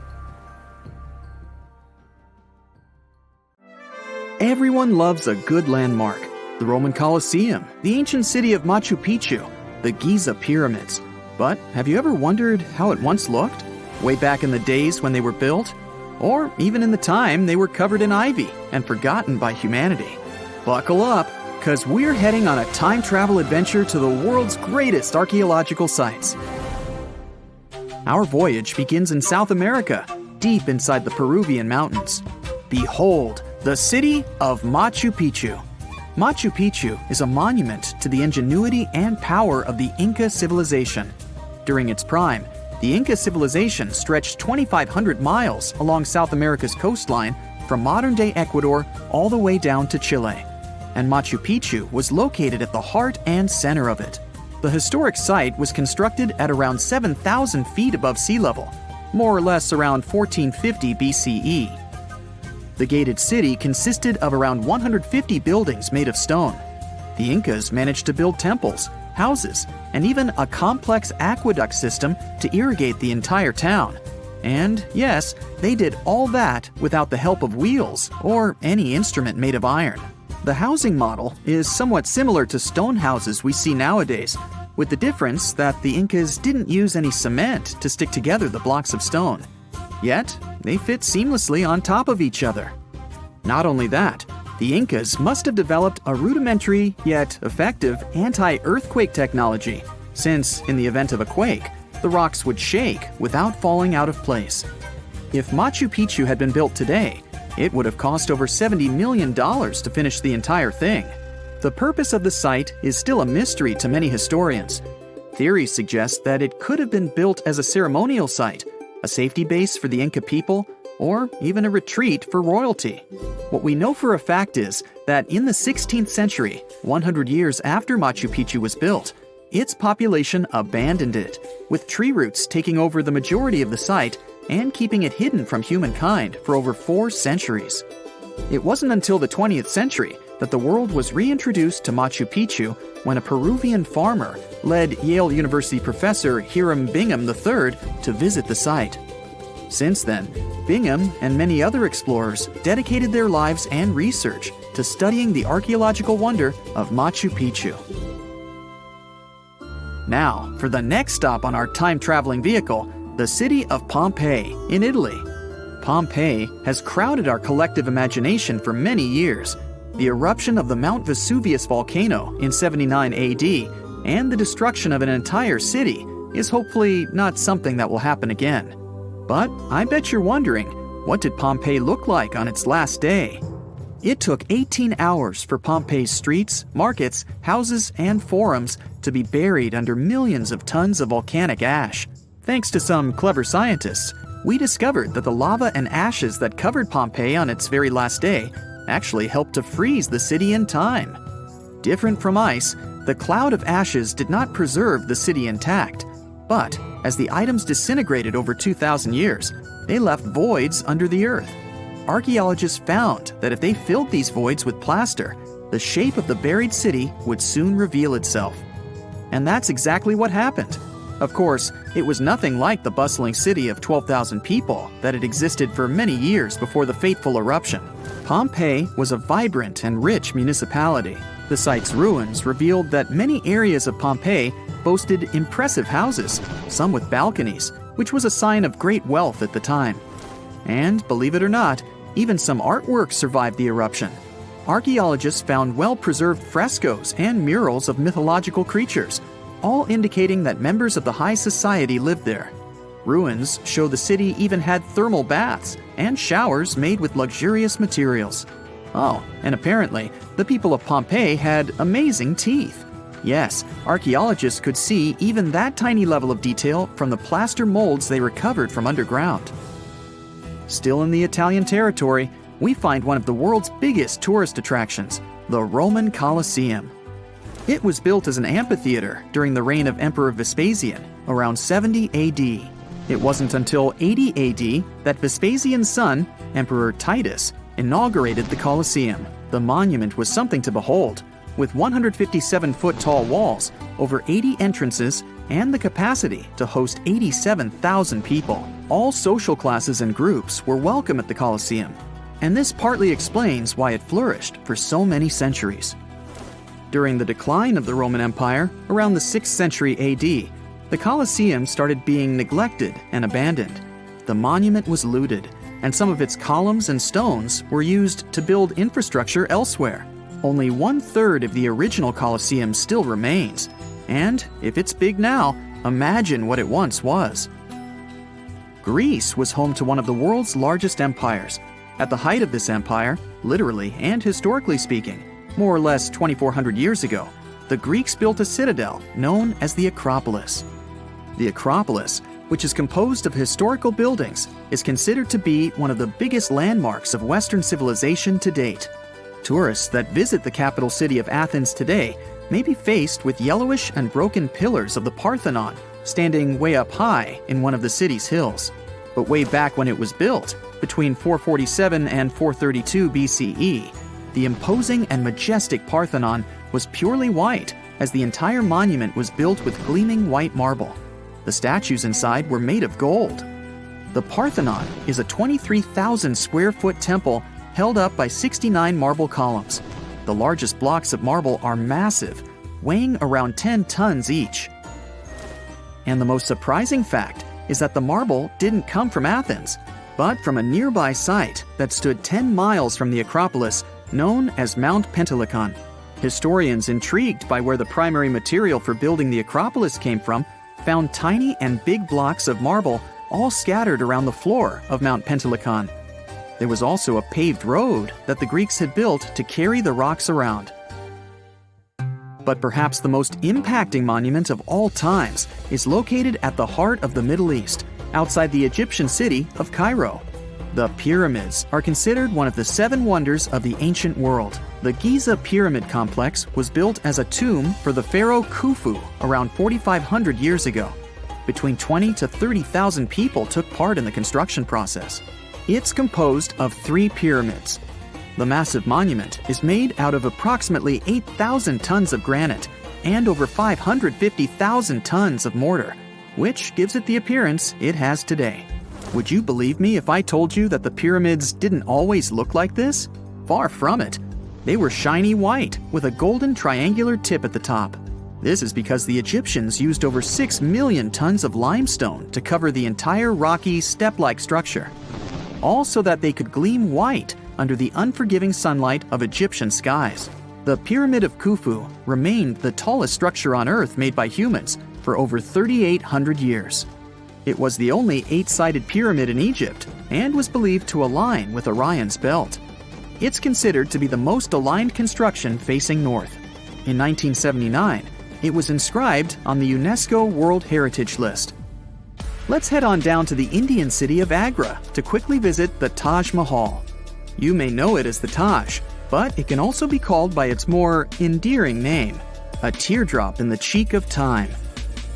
Speaker 1: Everyone loves a good landmark. The Roman Colosseum, the ancient city of Machu Picchu, the Giza pyramids. But have you ever wondered how it once looked? Way back in the days when they were built? Or even in the time they were covered in ivy and forgotten by humanity? Buckle up, because we're heading on a time travel adventure to the world's greatest archaeological sites. Our voyage begins in South America, deep inside the Peruvian mountains. Behold, the city of Machu Picchu. Machu Picchu is a monument to the ingenuity and power of the Inca civilization. During its prime, the Inca civilization stretched 2,500 miles along South America's coastline from modern-day Ecuador all the way down to Chile. And Machu Picchu was located at the heart and center of it. The historic site was constructed at around 7,000 feet above sea level, more or less around 1450 BCE. The gated city consisted of around 150 buildings made of stone. The Incas managed to build temples, houses, and even a complex aqueduct system to irrigate the entire town. And yes, they did all that without the help of wheels or any instrument made of iron. The housing model is somewhat similar to stone houses we see nowadays, with the difference that the Incas didn't use any cement to stick together the blocks of stone. Yet, they fit seamlessly on top of each other. Not only that, the Incas must have developed a rudimentary yet effective anti-earthquake technology, since in the event of a quake, the rocks would shake without falling out of place. If Machu Picchu had been built today, it would have cost over $70 million to finish the entire thing. The purpose of the site is still a mystery to many historians. Theories suggest that it could have been built as a ceremonial site, a safety base for the Inca people, or even a retreat for royalty. What we know for a fact is that in the 16th century, 100 years after Machu Picchu was built, its population abandoned it, with tree roots taking over the majority of the site and keeping it hidden from humankind for over 4 centuries. It wasn't until the 20th century that the world was reintroduced to Machu Picchu when a Peruvian farmer led Yale University professor Hiram Bingham III to visit the site. Since then, Bingham and many other explorers dedicated their lives and research to studying the archaeological wonder of Machu Picchu. Now, for the next stop on our time-traveling vehicle, the city of Pompeii in Italy. Pompeii has crowded our collective imagination for many years. The eruption of the Mount Vesuvius volcano in 79 AD and the destruction of an entire city is hopefully not something that will happen again. But I bet you're wondering, what did Pompeii look like on its last day? It took 18 hours for Pompeii's streets, markets, houses, and forums to be buried under millions of tons of volcanic ash. Thanks to some clever scientists, we discovered that the lava and ashes that covered Pompeii on its very last day actually helped to freeze the city in time. Different from ice, the cloud of ashes did not preserve the city intact, but as the items disintegrated over 2,000 years, they left voids under the earth. Archaeologists found that if they filled these voids with plaster, the shape of the buried city would soon reveal itself. And that's exactly what happened. Of course, it was nothing like the bustling city of 12,000 people that had existed for many years before the fateful eruption. Pompeii was a vibrant and rich municipality. The site's ruins revealed that many areas of Pompeii boasted impressive houses, some with balconies, which was a sign of great wealth at the time. And, believe it or not, even some artwork survived the eruption. Archaeologists found well-preserved frescoes and murals of mythological creatures, all indicating that members of the high society lived there. Ruins show the city even had thermal baths and showers made with luxurious materials. Oh, and apparently, the people of Pompeii had amazing teeth. Yes, archaeologists could see even that tiny level of detail from the plaster molds they recovered from underground. Still in the Italian territory, we find one of the world's biggest tourist attractions, the Roman Colosseum. It was built as an amphitheater during the reign of Emperor Vespasian, around 70 AD. It wasn't until 80 AD that Vespasian's son, Emperor Titus, inaugurated the Colosseum. The monument was something to behold, with 157-foot-tall walls, over 80 entrances, and the capacity to host 87,000 people. All social classes and groups were welcome at the Colosseum, and this partly explains why it flourished for so many centuries. During the decline of the Roman Empire, around the 6th century AD, the Colosseum started being neglected and abandoned. The monument was looted, and some of its columns and stones were used to build infrastructure elsewhere. Only 1/3 of the original Colosseum still remains, and if it's big now, imagine what it once was. Greece was home to one of the world's largest empires. At the height of this empire, literally and historically speaking, more or less 2,400 years ago, the Greeks built a citadel known as the Acropolis. The Acropolis, which is composed of historical buildings, is considered to be one of the biggest landmarks of Western civilization to date. Tourists that visit the capital city of Athens today may be faced with yellowish and broken pillars of the Parthenon standing way up high in one of the city's hills. But way back when it was built, between 447 and 432 BCE, the imposing and majestic Parthenon was purely white, as the entire monument was built with gleaming white marble. The statues inside were made of gold. The Parthenon is a 23,000 square foot temple held up by 69 marble columns. The largest blocks of marble are massive, weighing around 10 tons each. And the most surprising fact is that the marble didn't come from Athens, but from a nearby site that stood 10 miles from the Acropolis, known as Mount Pentelicon. Historians intrigued by where the primary material for building the Acropolis came from found tiny and big blocks of marble all scattered around the floor of Mount Pentelicon. There was also a paved road that the Greeks had built to carry the rocks around. But perhaps the most impacting monument of all times is located at the heart of the Middle East, outside the Egyptian city of Cairo. The pyramids are considered one of the 7 wonders of the ancient world. The Giza Pyramid Complex was built as a tomb for the pharaoh Khufu around 4,500 years ago. Between 20 to 30,000 people took part in the construction process. It's composed of 3 pyramids. The massive monument is made out of approximately 8,000 tons of granite and over 550,000 tons of mortar, which gives it the appearance it has today. Would you believe me if I told you that the pyramids didn't always look like this? Far from it. They were shiny white with a golden triangular tip at the top. This is because the Egyptians used over 6 million tons of limestone to cover the entire rocky, step-like structure, all so that they could gleam white under the unforgiving sunlight of Egyptian skies. The Pyramid of Khufu remained the tallest structure on Earth made by humans for over 3,800 years. It was the only 8-sided pyramid in Egypt and was believed to align with Orion's belt. It's considered to be the most aligned construction facing north. In 1979, it was inscribed on the UNESCO World Heritage List. Let's head on down to the Indian city of Agra to quickly visit the Taj Mahal. You may know it as the Taj, but it can also be called by its more endearing name, a teardrop in the cheek of time.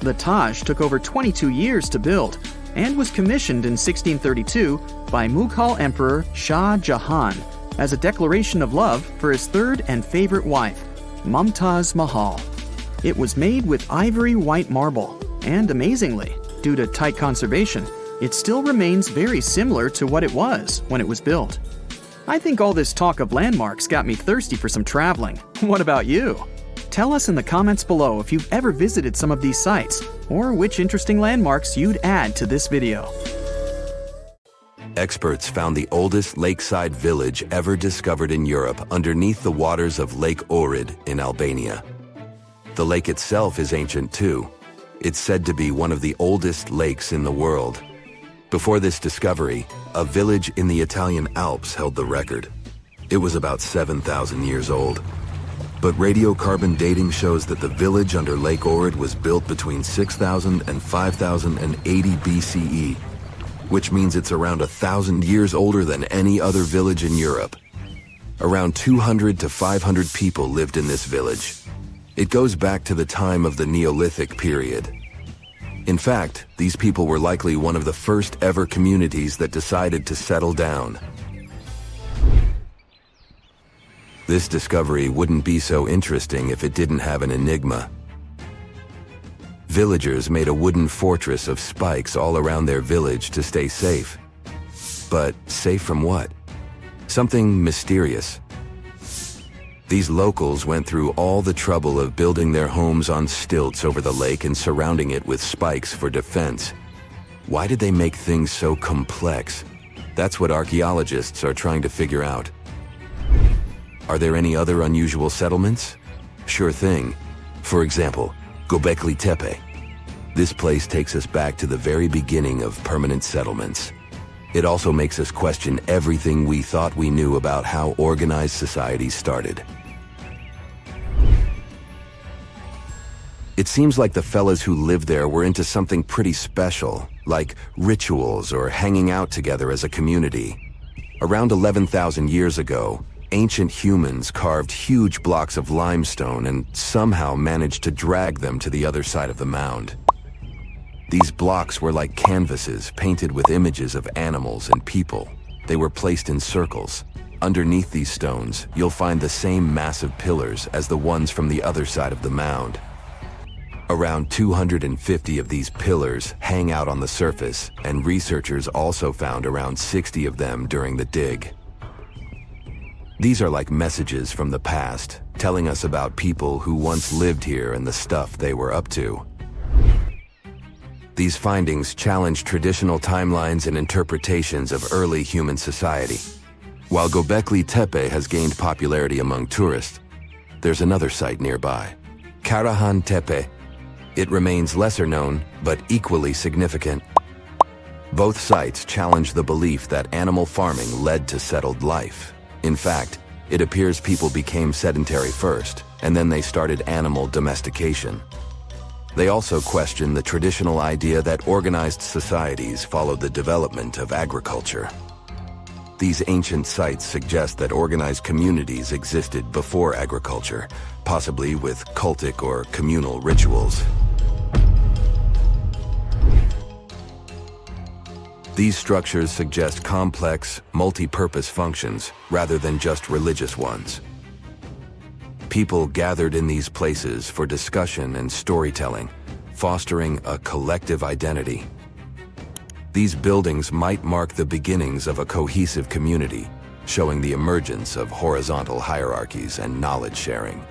Speaker 1: The Taj took over 22 years to build and was commissioned in 1632 by Mughal Emperor Shah Jahan as a declaration of love for his third and favorite wife, Mumtaz Mahal. It was made with ivory white marble, and amazingly, due to tight conservation, it still remains very similar to what it was when it was built. I think all this talk of landmarks got me thirsty for some traveling. What about you? Tell us in the comments below if you've ever visited some of these sites, or which interesting landmarks you'd add to this video.
Speaker 5: Experts found the oldest lakeside village ever discovered in Europe underneath the waters of Lake Ohrid in Albania. The lake itself is ancient too. It's said to be one of the oldest lakes in the world. Before this discovery, a village in the Italian Alps held the record. It was about 7,000 years old. But radiocarbon dating shows that the village under Lake Ohrid was built between 6,000 and 5,080 BCE, which means it's around 1,000 years older than any other village in Europe. Around 200 to 500 people lived in this village. It goes back to the time of the Neolithic period. In fact, these people were likely one of the first ever communities that decided to settle down. This discovery wouldn't be so interesting if it didn't have an enigma. Villagers made a wooden fortress of spikes all around their village to stay safe. But safe from what? Something mysterious. These locals went through all the trouble of building their homes on stilts over the lake and surrounding it with spikes for defense. Why did they make things so complex? That's what archaeologists are trying to figure out. Are there any other unusual settlements? Sure thing. For example, Gobekli Tepe. This place takes us back to the very beginning of permanent settlements. It also makes us question everything we thought we knew about how organized societies started. It seems like the fellas who lived there were into something pretty special, like rituals or hanging out together as a community. Around 11,000 years ago, ancient humans carved huge blocks of limestone and somehow managed to drag them to the other side of the mound. These blocks were like canvases painted with images of animals and people. They were placed in circles. Underneath these stones, you'll find the same massive pillars as the ones from the other side of the mound. Around 250 of these pillars hang out on the surface, and researchers also found around 60 of them during the dig. These are like messages from the past, telling us about people who once lived here and the stuff they were up to. These findings challenge traditional timelines and interpretations of early human society. While Gobekli Tepe has gained popularity among tourists, there's another site nearby, Karahan Tepe. It remains lesser known, but equally significant. Both sites challenge the belief that animal farming led to settled life. In fact, it appears people became sedentary first, and then they started animal domestication. They also question the traditional idea that organized societies followed the development of agriculture. These ancient sites suggest that organized communities existed before agriculture, possibly with cultic or communal rituals. These structures suggest complex, multi-purpose functions rather than just religious ones. People gathered in these places for discussion and storytelling, fostering a collective identity. These buildings might mark the beginnings of a cohesive community, showing the emergence of horizontal hierarchies and knowledge sharing.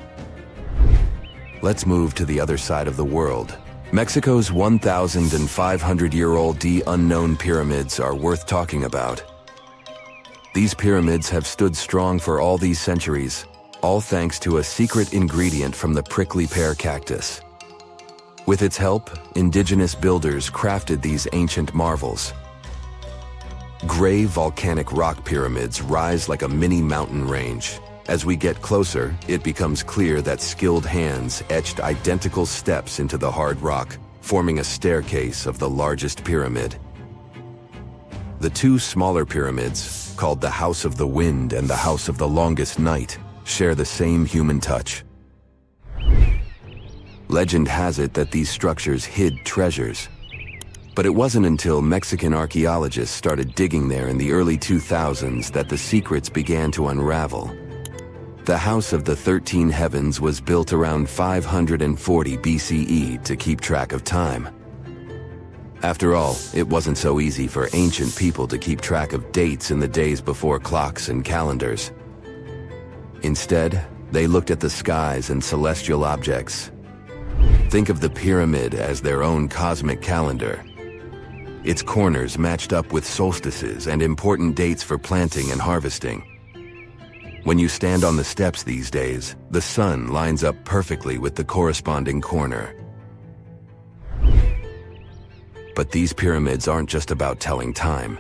Speaker 5: Let's move to the other side of the world. Mexico's 1,500-year-old unknown pyramids are worth talking about. These pyramids have stood strong for all these centuries, all thanks to a secret ingredient from the prickly pear cactus. With its help, indigenous builders crafted these ancient marvels. Gray volcanic rock pyramids rise like a mini mountain range. As we get closer, it becomes clear that skilled hands etched identical steps into the hard rock, forming a staircase of the largest pyramid. The two smaller pyramids, called the House of the Wind and the House of the Longest Night, share the same human touch. Legend has it that these structures hid treasures. But it wasn't until Mexican archaeologists started digging there in the early 2000s that the secrets began to unravel. The House of the 13 Heavens was built around 540 BCE to keep track of time. After all, it wasn't so easy for ancient people to keep track of dates in the days before clocks and calendars. Instead, they looked at the skies and celestial objects. Think of the pyramid as their own cosmic calendar. Its corners matched up with solstices and important dates for planting and harvesting. When you stand on the steps these days, the sun lines up perfectly with the corresponding corner. But these pyramids aren't just about telling time.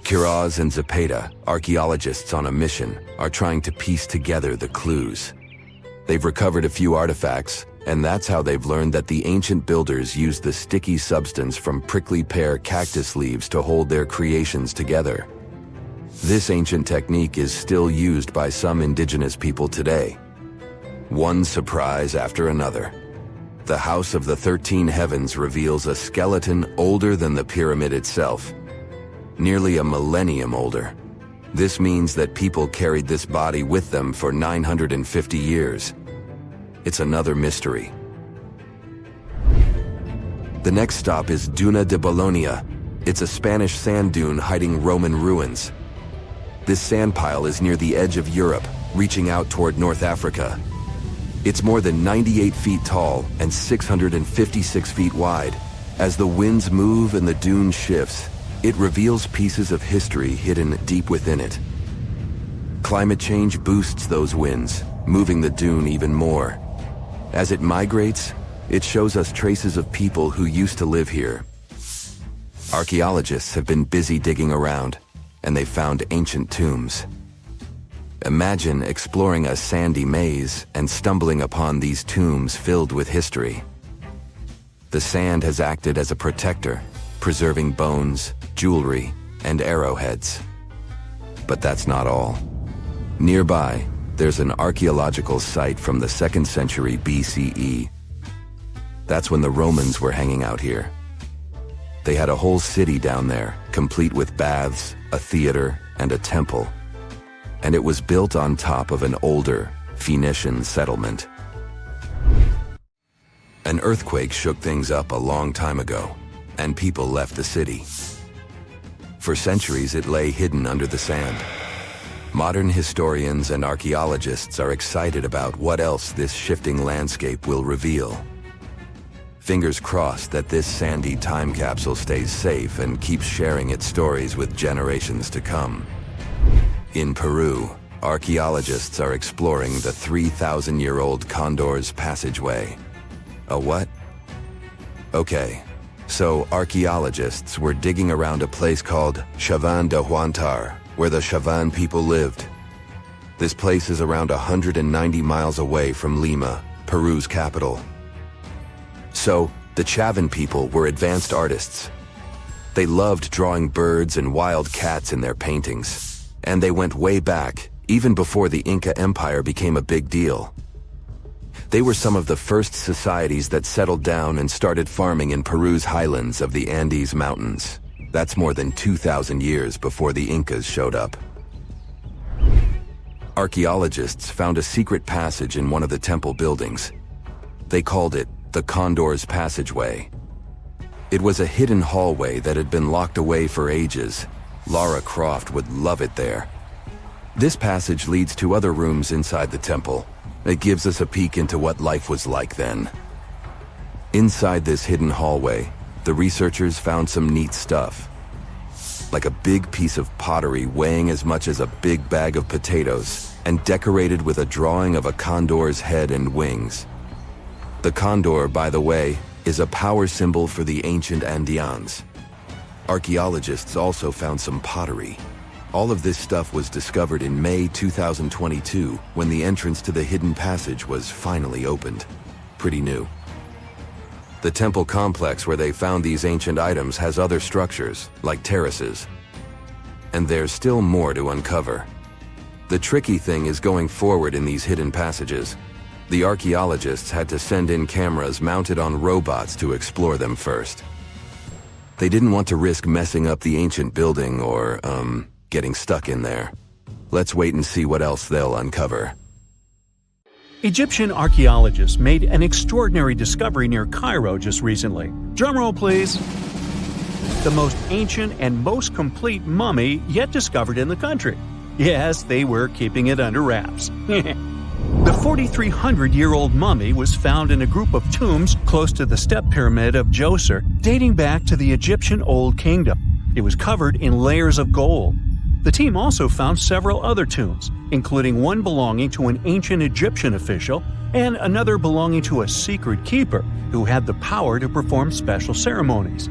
Speaker 5: Quiroz and Zapata, archaeologists on a mission, are trying to piece together the clues. They've recovered a few artifacts, and that's how they've learned that the ancient builders used the sticky substance from prickly pear cactus leaves to hold their creations together. This ancient technique is still used by some indigenous people today. One surprise after another. The House of the 13 Heavens reveals a skeleton older than the pyramid itself, nearly a millennium older. This means that people carried this body with them for 950 years. It's another mystery. The next stop is Duna de Bolonia. It's a Spanish sand dune hiding Roman ruins. This sand pile is near the edge of Europe, reaching out toward North Africa. It's more than 98 feet tall and 656 feet wide. As the winds move and the dune shifts, it reveals pieces of history hidden deep within it. Climate change boosts those winds, moving the dune even more. As it migrates, it shows us traces of people who used to live here. Archaeologists have been busy digging around, and they've found ancient tombs. Imagine exploring a sandy maze and stumbling upon these tombs filled with history. The sand has acted as a protector, preserving bones, jewelry, and arrowheads. But that's not all. Nearby, there's an archaeological site from the 2nd century BCE. That's when the Romans were hanging out here. They had a whole city down there, complete with baths, a theater, and a temple. And it was built on top of an older Phoenician settlement. An earthquake shook things up a long time ago, and people left the city. For centuries, it lay hidden under the sand. Modern historians and archaeologists are excited about what else this shifting landscape will reveal. Fingers crossed that this sandy time capsule stays safe and keeps sharing its stories with generations to come. In Peru, archaeologists are exploring the 3,000-year-old Condor's Passageway. A what? Okay, so archaeologists were digging around a place called Chavin de Huantar, where the Chavin people lived. This place is around 190 miles away from Lima, Peru's capital. So, the Chavin people were advanced artists. They loved drawing birds and wild cats in their paintings, and they went way back, even before the Inca Empire became a big deal. They were some of the first societies that settled down and started farming in Peru's highlands of the Andes Mountains. That's more than 2,000 years before the Incas showed up. Archaeologists found a secret passage in one of the temple buildings. They called it the Condor's Passageway. It was a hidden hallway that had been locked away for ages. Lara Croft would love it there. This passage leads to other rooms inside the temple. It gives us a peek into what life was like then. Inside this hidden hallway, the researchers found some neat stuff. Like a big piece of pottery weighing as much as a big bag of potatoes and decorated with a drawing of a condor's head and wings. The condor, by the way, is a power symbol for the ancient Andeans. Archaeologists also found some pottery. All of this stuff was discovered in May 2022 when the entrance to the hidden passage was finally opened. Pretty new. The temple complex where they found these ancient items has other structures, like terraces. And there's still more to uncover. The tricky thing is going forward in these hidden passages. The archaeologists had to send in cameras mounted on robots to explore them first. They didn't want to risk messing up the ancient building or, getting stuck in there. Let's wait and see what else they'll uncover.
Speaker 3: Egyptian archaeologists made an extraordinary discovery near Cairo just recently. Drumroll, please. The most ancient and most complete mummy yet discovered in the country. Yes, they were keeping it under wraps. The 4,300-year-old mummy was found in a group of tombs close to the step pyramid of Djoser, dating back to the Egyptian Old Kingdom. It was covered in layers of gold. The team also found several other tombs, including one belonging to an ancient Egyptian official and another belonging to a secret keeper who had the power to perform special ceremonies.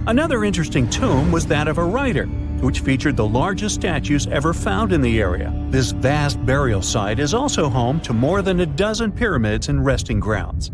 Speaker 3: Another interesting tomb was that of a writer. which featured the largest statues ever found in the area. This vast burial site is also home to more than a dozen pyramids and resting grounds.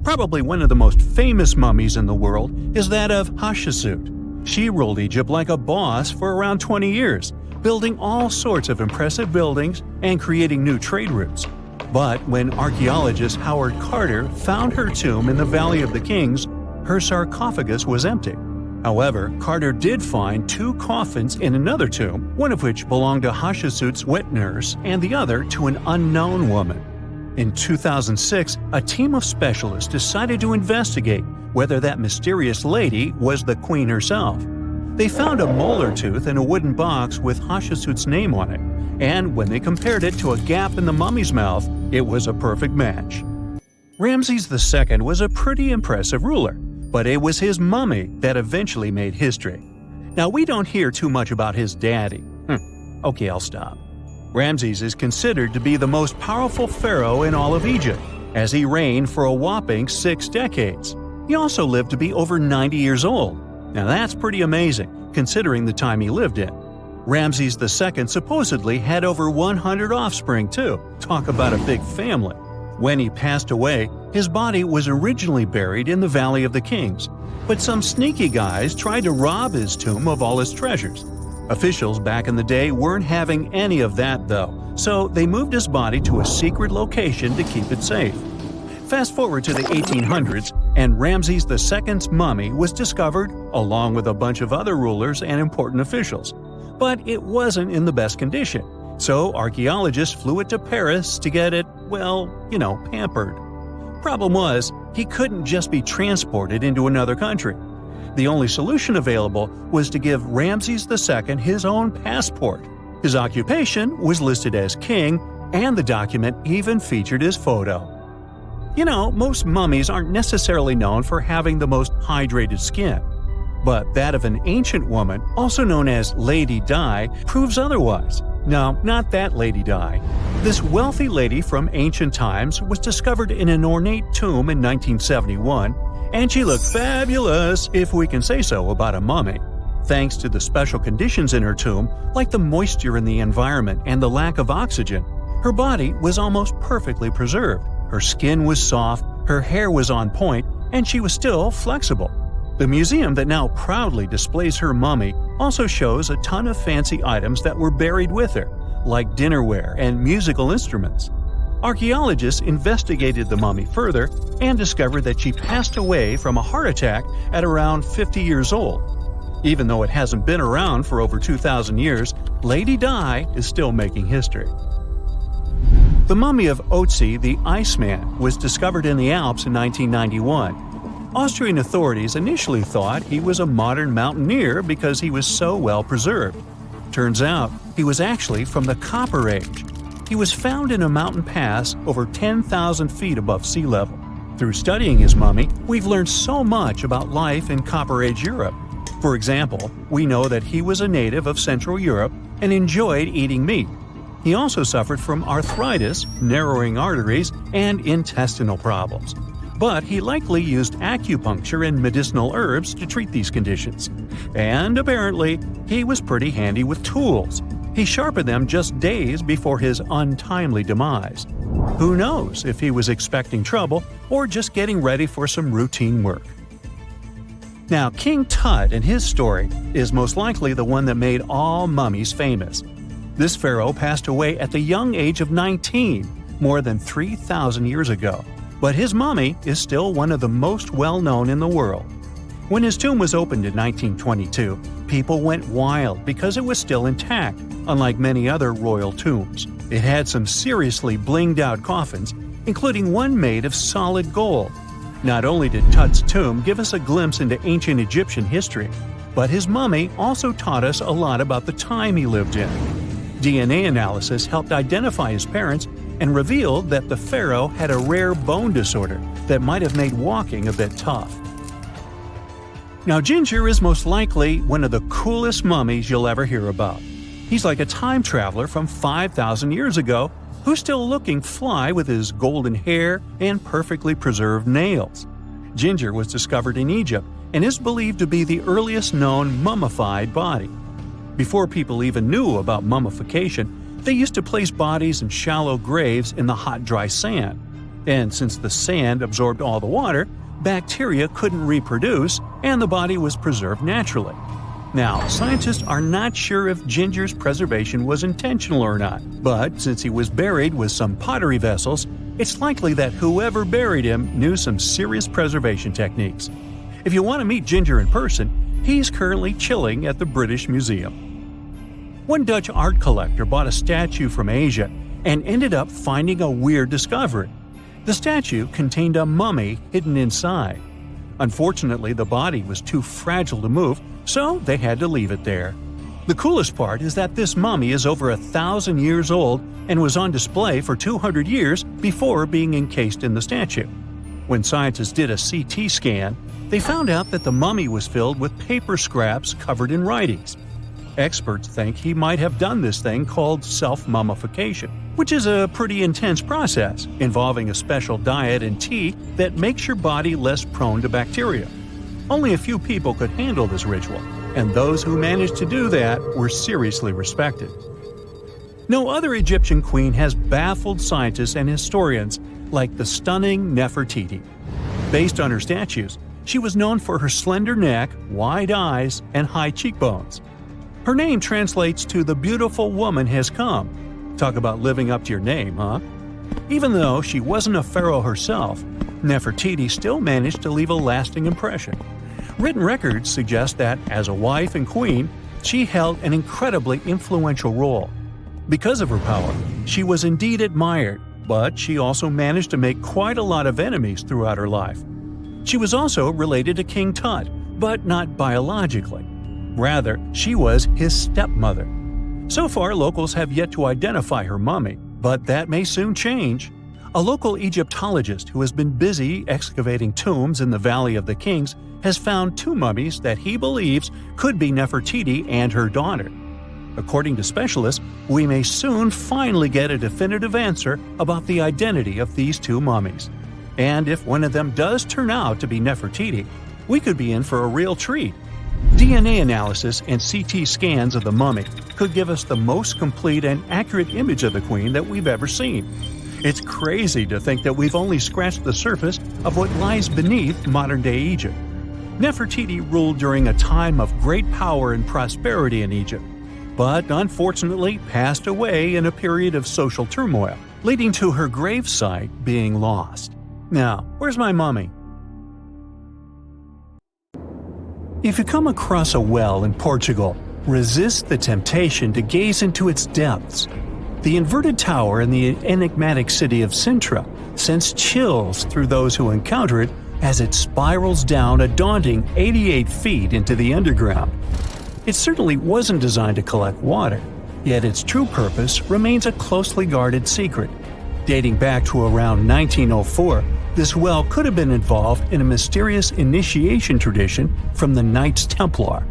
Speaker 3: Probably one of the most famous mummies in the world is that of Hatshepsut. She ruled Egypt like a boss for around 20 years, building all sorts of impressive buildings and creating new trade routes. But when archaeologist Howard Carter found her tomb in the Valley of the Kings, her sarcophagus was empty. However, Carter did find 2 coffins in another tomb, one of which belonged to Hatshepsut's wet nurse and the other to an unknown woman. In 2006, a team of specialists decided to investigate whether that mysterious lady was the queen herself. They found a molar tooth in a wooden box with Hatshepsut's name on it, and when they compared it to a gap in the mummy's mouth, it was a perfect match. Ramses II was a pretty impressive ruler, but it was his mummy that eventually made history. Now, we don't hear too much about his daddy. Okay, I'll stop. Ramses is considered to be the most powerful pharaoh in all of Egypt, as he reigned for a whopping 6 decades. He also lived to be over 90 years old. Now that's pretty amazing, considering the time he lived in. Ramses II supposedly had over 100 offspring too. Talk about a big family. When he passed away, his body was originally buried in the Valley of the Kings, but some sneaky guys tried to rob his tomb of all his treasures. Officials back in the day weren't having any of that though, so they moved his body to a secret location to keep it safe. Fast forward to the 1800s, and Ramses II's mummy was discovered along with a bunch of other rulers and important officials. But it wasn't in the best condition, so archaeologists flew it to Paris to get it, pampered. Problem was, he couldn't just be transported into another country. The only solution available was to give Ramses II his own passport. His occupation was listed as king, and the document even featured his photo. Most mummies aren't necessarily known for having the most hydrated skin. But that of an ancient woman, also known as Lady Di, proves otherwise. No, not that Lady Di. This wealthy lady from ancient times was discovered in an ornate tomb in 1971, and she looked fabulous, if we can say so about a mummy. Thanks to the special conditions in her tomb, like the moisture in the environment and the lack of oxygen, her body was almost perfectly preserved. Her skin was soft, her hair was on point, and she was still flexible. The museum that now proudly displays her mummy also shows a ton of fancy items that were buried with her, like dinnerware and musical instruments. Archaeologists investigated the mummy further and discovered that she passed away from a heart attack at around 50 years old. Even though it hasn't been around for over 2,000 years, Lady Di is still making history. The mummy of Otzi the Iceman was discovered in the Alps in 1991. Austrian authorities initially thought he was a modern mountaineer because he was so well preserved. Turns out, he was actually from the Copper Age. He was found in a mountain pass over 10,000 feet above sea level. Through studying his mummy, we've learned so much about life in Copper Age Europe. For example, we know that he was a native of Central Europe and enjoyed eating meat. He also suffered from arthritis, narrowing arteries, and intestinal problems. But he likely used acupuncture and medicinal herbs to treat these conditions. And apparently, he was pretty handy with tools. He sharpened them just days before his untimely demise. Who knows if he was expecting trouble or just getting ready for some routine work. Now, King Tut and his story is most likely the one that made all mummies famous. This pharaoh passed away at the young age of 19, more than 3,000 years ago. But his mummy is still one of the most well-known in the world. When his tomb was opened in 1922, people went wild because it was still intact, unlike many other royal tombs. It had some seriously blinged-out coffins, including one made of solid gold. Not only did Tut's tomb give us a glimpse into ancient Egyptian history, but his mummy also taught us a lot about the time he lived in. DNA analysis helped identify his parents and revealed that the pharaoh had a rare bone disorder that might have made walking a bit tough. Now, Ginger is most likely one of the coolest mummies you'll ever hear about. He's like a time traveler from 5,000 years ago who's still looking fly with his golden hair and perfectly preserved nails. Ginger was discovered in Egypt and is believed to be the earliest known mummified body. Before people even knew about mummification, they used to place bodies in shallow graves in the hot, dry sand. And since the sand absorbed all the water, bacteria couldn't reproduce and the body was preserved naturally. Now, scientists are not sure if Ginger's preservation was intentional or not, but since he was buried with some pottery vessels, it's likely that whoever buried him knew some serious preservation techniques. If you want to meet Ginger in person, he's currently chilling at the British Museum. One Dutch art collector bought a statue from Asia and ended up finding a weird discovery. The statue contained a mummy hidden inside. Unfortunately, the body was too fragile to move, so they had to leave it there. The coolest part is that this mummy is over 1,000 years old and was on display for 200 years before being encased in the statue. When scientists did a CT scan, they found out that the mummy was filled with paper scraps covered in writings. Experts think he might have done this thing called self-mummification, which is a pretty intense process involving a special diet and tea that makes your body less prone to bacteria. Only a few people could handle this ritual, and those who managed to do that were seriously respected. No other Egyptian queen has baffled scientists and historians like the stunning Nefertiti. Based on her statues, she was known for her slender neck, wide eyes, and high cheekbones. Her name translates to "the beautiful woman has come." Talk about living up to your name, huh? Even though she wasn't a pharaoh herself, Nefertiti still managed to leave a lasting impression. Written records suggest that, as a wife and queen, she held an incredibly influential role. Because of her power, she was indeed admired, but she also managed to make quite a lot of enemies throughout her life. She was also related to King Tut, but not biologically. Rather, she was his stepmother. So far, locals have yet to identify her mummy, but that may soon change. A local Egyptologist who has been busy excavating tombs in the Valley of the Kings has found 2 mummies that he believes could be Nefertiti and her daughter. According to specialists, we may soon finally get a definitive answer about the identity of these 2 mummies. And if one of them does turn out to be Nefertiti, we could be in for a real treat. DNA analysis and CT scans of the mummy could give us the most complete and accurate image of the queen that we've ever seen. It's crazy to think that we've only scratched the surface of what lies beneath modern-day Egypt. Nefertiti ruled during a time of great power and prosperity in Egypt, but unfortunately passed away in a period of social turmoil, leading to her gravesite being lost. Now, where's my mummy? If you come across a well in Portugal, resist the temptation to gaze into its depths. The inverted tower in the enigmatic city of Sintra sends chills through those who encounter it as it spirals down a daunting 88 feet into the underground. It certainly wasn't designed to collect water, yet its true purpose remains a closely guarded secret. Dating back to around 1904, this well could have been involved in a mysterious initiation tradition from the Knights Templar.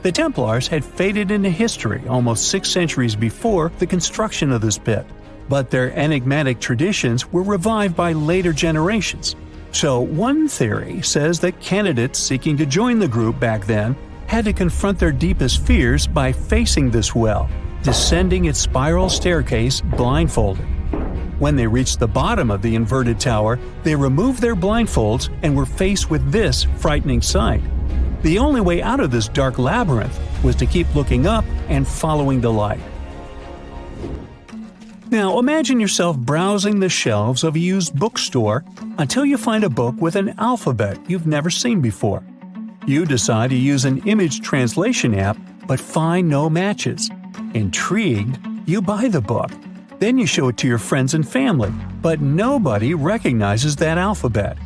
Speaker 3: The Templars had faded into history almost 6 centuries before the construction of this pit, but their enigmatic traditions were revived by later generations. So one theory says that candidates seeking to join the group back then had to confront their deepest fears by facing this well, descending its spiral staircase blindfolded. When they reached the bottom of the inverted tower, they removed their blindfolds and were faced with this frightening sight. The only way out of this dark labyrinth was to keep looking up and following the light. Now imagine yourself browsing the shelves of a used bookstore until you find a book with an alphabet you've never seen before. You decide to use an image translation app but find no matches. Intrigued, you buy the book. Then you show it to your friends and family, but nobody recognizes that alphabet.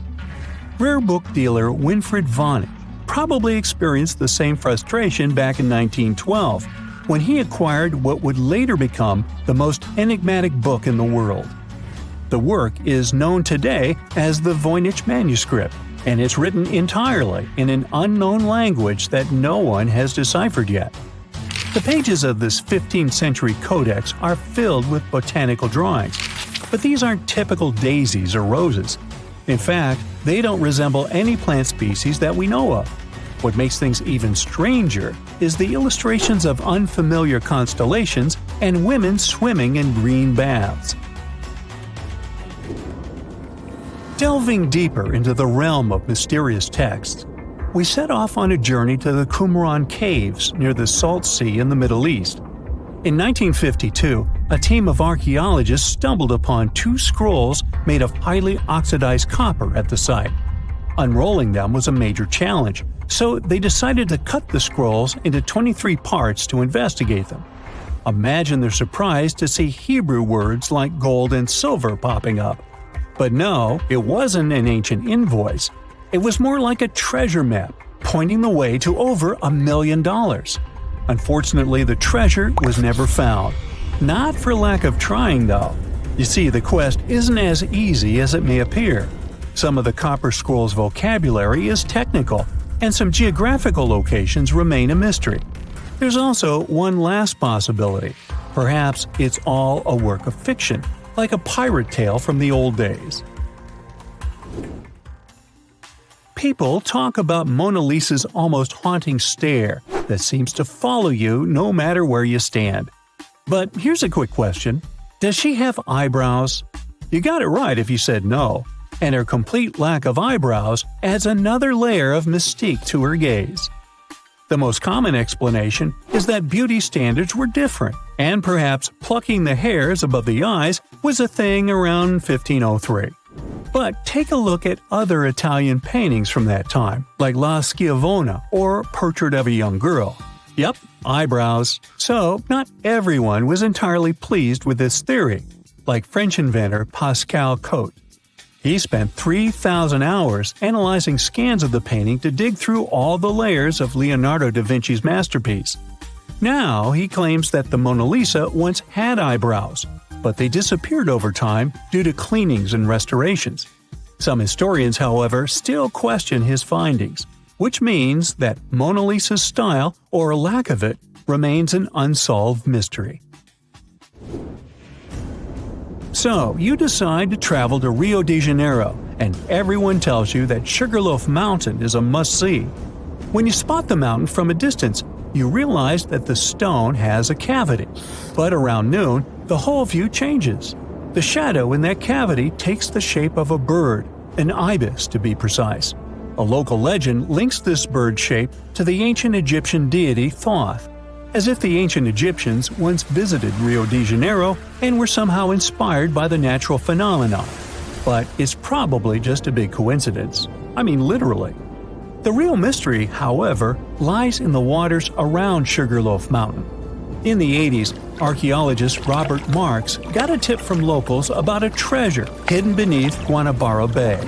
Speaker 3: Rare book dealer Winfried Voynich probably experienced the same frustration back in 1912 when he acquired what would later become the most enigmatic book in the world. The work is known today as the Voynich manuscript, and it's written entirely in an unknown language that no one has deciphered yet. The pages of this 15th century codex are filled with botanical drawings, but these aren't typical daisies or roses. In fact, they don't resemble any plant species that we know of. What makes things even stranger is the illustrations of unfamiliar constellations and women swimming in green baths. Delving deeper into the realm of mysterious texts, we set off on a journey to the Qumran Caves near the Salt Sea in the Middle East. In 1952, a team of archaeologists stumbled upon 2 scrolls made of highly oxidized copper at the site. Unrolling them was a major challenge, so they decided to cut the scrolls into 23 parts to investigate them. Imagine their surprise to see Hebrew words like gold and silver popping up. But no, it wasn't an ancient invoice. It was more like a treasure map, pointing the way to over $1 million. Unfortunately, the treasure was never found. Not for lack of trying, though. You see, the quest isn't as easy as it may appear. Some of the copper scroll's vocabulary is technical, and some geographical locations remain a mystery. There's also one last possibility. Perhaps it's all a work of fiction, like a pirate tale from the old days. People talk about Mona Lisa's almost haunting stare that seems to follow you no matter where you stand. But here's a quick question. Does she have eyebrows? You got it right if you said no, and her complete lack of eyebrows adds another layer of mystique to her gaze. The most common explanation is that beauty standards were different, and perhaps plucking the hairs above the eyes was a thing around 1503. But take a look at other Italian paintings from that time, like La Schiavona or Portrait of a Young Girl. Yep, eyebrows. So, not everyone was entirely pleased with this theory, like French inventor Pascal Cotte. He spent 3,000 hours analyzing scans of the painting to dig through all the layers of Leonardo da Vinci's masterpiece. Now he claims that the Mona Lisa once had eyebrows, but they disappeared over time due to cleanings and restorations. Some historians, however, still question his findings, which means that Mona Lisa's style, or lack of it, remains an unsolved mystery. So, you decide to travel to Rio de Janeiro, and everyone tells you that Sugarloaf Mountain is a must-see. When you spot the mountain from a distance, you realize that the stone has a cavity. But around noon, the whole view changes. The shadow in that cavity takes the shape of a bird, an ibis to be precise. A local legend links this bird shape to the ancient Egyptian deity Thoth, as if the ancient Egyptians once visited Rio de Janeiro and were somehow inspired by the natural phenomenon. But it's probably just a big coincidence. I mean, literally. The real mystery, however, lies in the waters around Sugarloaf Mountain. In the 80s, archaeologist Robert Marks got a tip from locals about a treasure hidden beneath Guanabara Bay.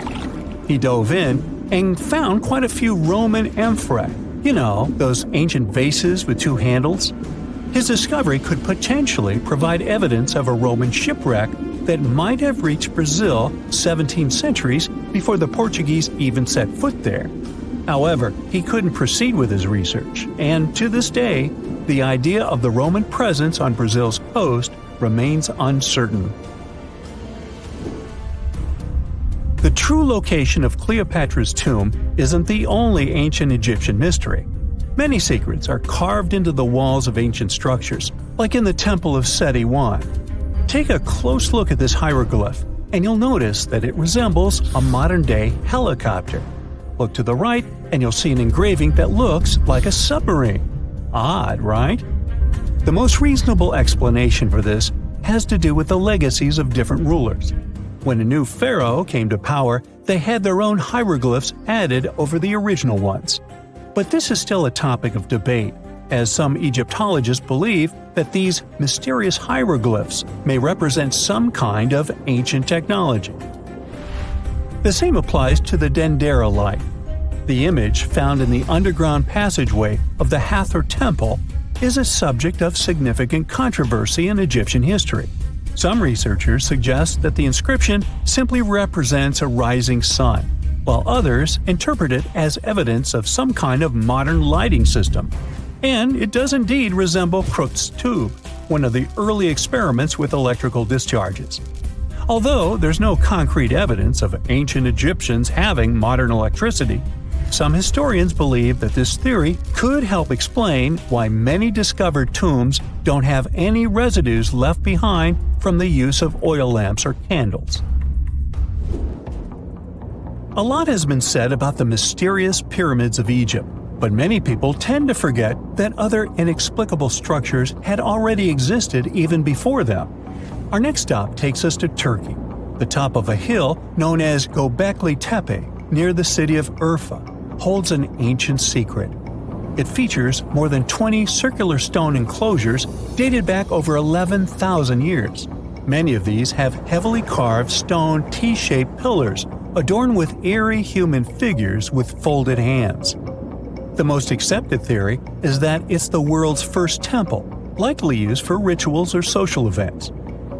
Speaker 3: He dove in and found quite a few Roman amphorae. You know, those ancient vases with 2 handles? His discovery could potentially provide evidence of a Roman shipwreck that might have reached Brazil 17 centuries before the Portuguese even set foot there. However, he couldn't proceed with his research, and to this day, the idea of the Roman presence on Brazil's coast remains uncertain. The true location of Cleopatra's tomb isn't the only ancient Egyptian mystery. Many secrets are carved into the walls of ancient structures, like in the Temple of Seti I. Take a close look at this hieroglyph, and you'll notice that it resembles a modern-day helicopter. Look to the right, and you'll see an engraving that looks like a submarine. Odd, right? The most reasonable explanation for this has to do with the legacies of different rulers. When a new pharaoh came to power, they had their own hieroglyphs added over the original ones. But this is still a topic of debate, as some Egyptologists believe that these mysterious hieroglyphs may represent some kind of ancient technology. The same applies to the Dendera light. The image found in the underground passageway of the Hathor Temple is a subject of significant controversy in Egyptian history. Some researchers suggest that the inscription simply represents a rising sun, while others interpret it as evidence of some kind of modern lighting system. And it does indeed resemble Crookes' tube, one of the early experiments with electrical discharges. Although there's no concrete evidence of ancient Egyptians having modern electricity, Some historians believe that this theory could help explain why many discovered tombs don't have any residues left behind from the use of oil lamps or candles. A lot has been said about the mysterious pyramids of Egypt, but many people tend to forget that other inexplicable structures had already existed even before them. Our next stop takes us to Turkey. The top of a hill known as Gobekli Tepe, near the city of Urfa, holds an ancient secret. It features more than 20 circular stone enclosures dated back over 11,000 years. Many of these have heavily carved stone T-shaped pillars adorned with eerie human figures with folded hands. The most accepted theory is that it's the world's first temple, likely used for rituals or social events.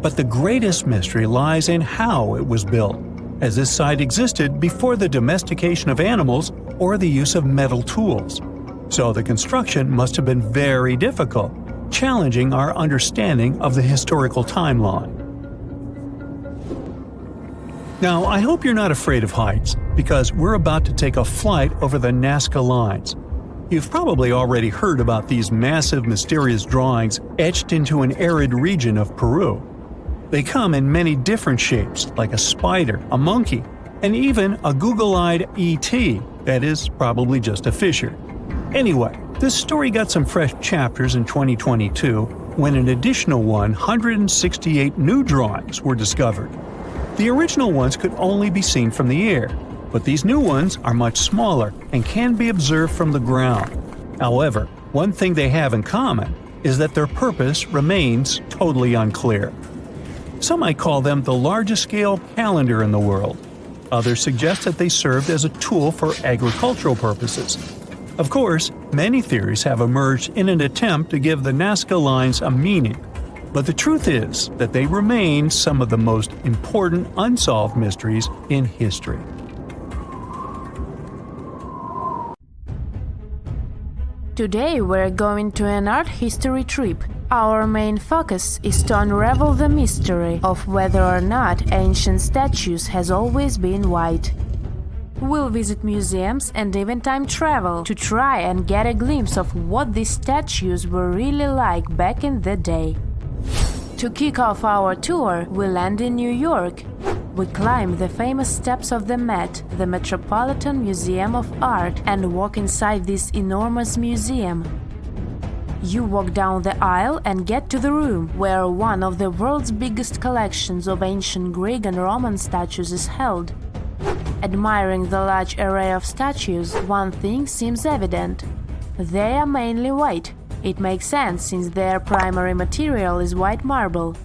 Speaker 3: But the greatest mystery lies in how it was built, as this site existed before the domestication of animals or the use of metal tools. So the construction must have been very difficult, challenging our understanding of the historical timeline. Now, I hope you're not afraid of heights, because we're about to take a flight over the Nazca lines. You've probably already heard about these massive, mysterious drawings etched into an arid region of Peru. They come in many different shapes, like a spider, a monkey, and even a Google-eyed ET that is probably just a fisher. Anyway, this story got some fresh chapters in 2022 when an additional 168 new drawings were discovered. The original ones could only be seen from the air, but these new ones are much smaller and can be observed from the ground. However, one thing they have in common is that their purpose remains totally unclear. Some might call them the largest-scale calendar in the world. Others suggest that they served as a tool for agricultural purposes. Of course, many theories have emerged in an attempt to give the Nazca lines a meaning, but the truth is that they remain some of the most important unsolved mysteries in history.
Speaker 6: Today we're going to an art history trip. Our main focus is to unravel the mystery of whether or not ancient statues has always been white. We'll visit museums and even time travel to try and get a glimpse of what these statues were really like back in the day. To kick off our tour, we land in New York. We climb the famous steps of the Met, the Metropolitan Museum of Art, and walk inside this enormous museum. You walk down the aisle and get to the room where one of the world's biggest collections of ancient Greek and Roman statues is held. Admiring the large array of statues, one thing seems evident. They are mainly white. It makes sense since their primary material is white marble.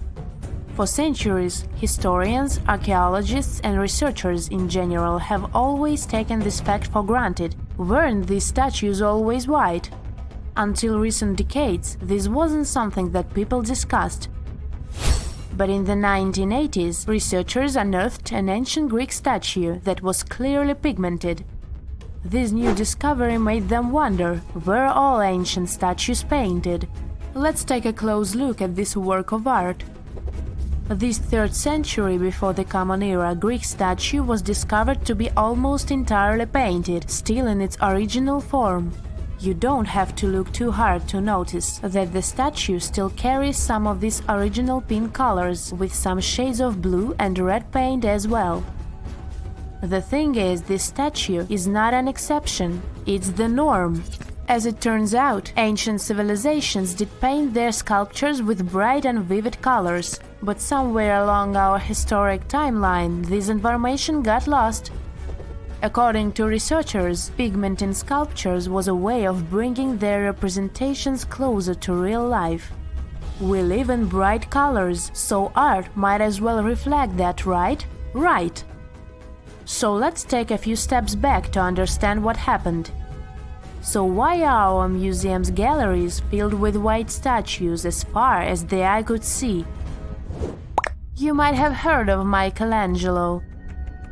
Speaker 6: For centuries, historians, archaeologists, and researchers in general have always taken this fact for granted. Weren't these statues always white? Until recent decades, this wasn't something that people discussed. But in the 1980s, researchers unearthed an ancient Greek statue that was clearly pigmented. This new discovery made them wonder, were all ancient statues painted? Let's take a close look at this work of art. This 3rd century before the Common Era Greek statue was discovered to be almost entirely painted, still in its original form. You don't have to look too hard to notice that the statue still carries some of these original pink colors, with some shades of blue and red paint as well. The thing is, this statue is not an exception, it's the norm. As it turns out, ancient civilizations did paint their sculptures with bright and vivid colors, but somewhere along our historic timeline, this information got lost. According to researchers, pigment in sculptures was a way of bringing their representations closer to real life. We live in bright colors, so art might as well reflect that, right? Right! So let's take a few steps back to understand what happened. So why are our museum's galleries filled with white statues as far as the eye could see? You might have heard of Michelangelo.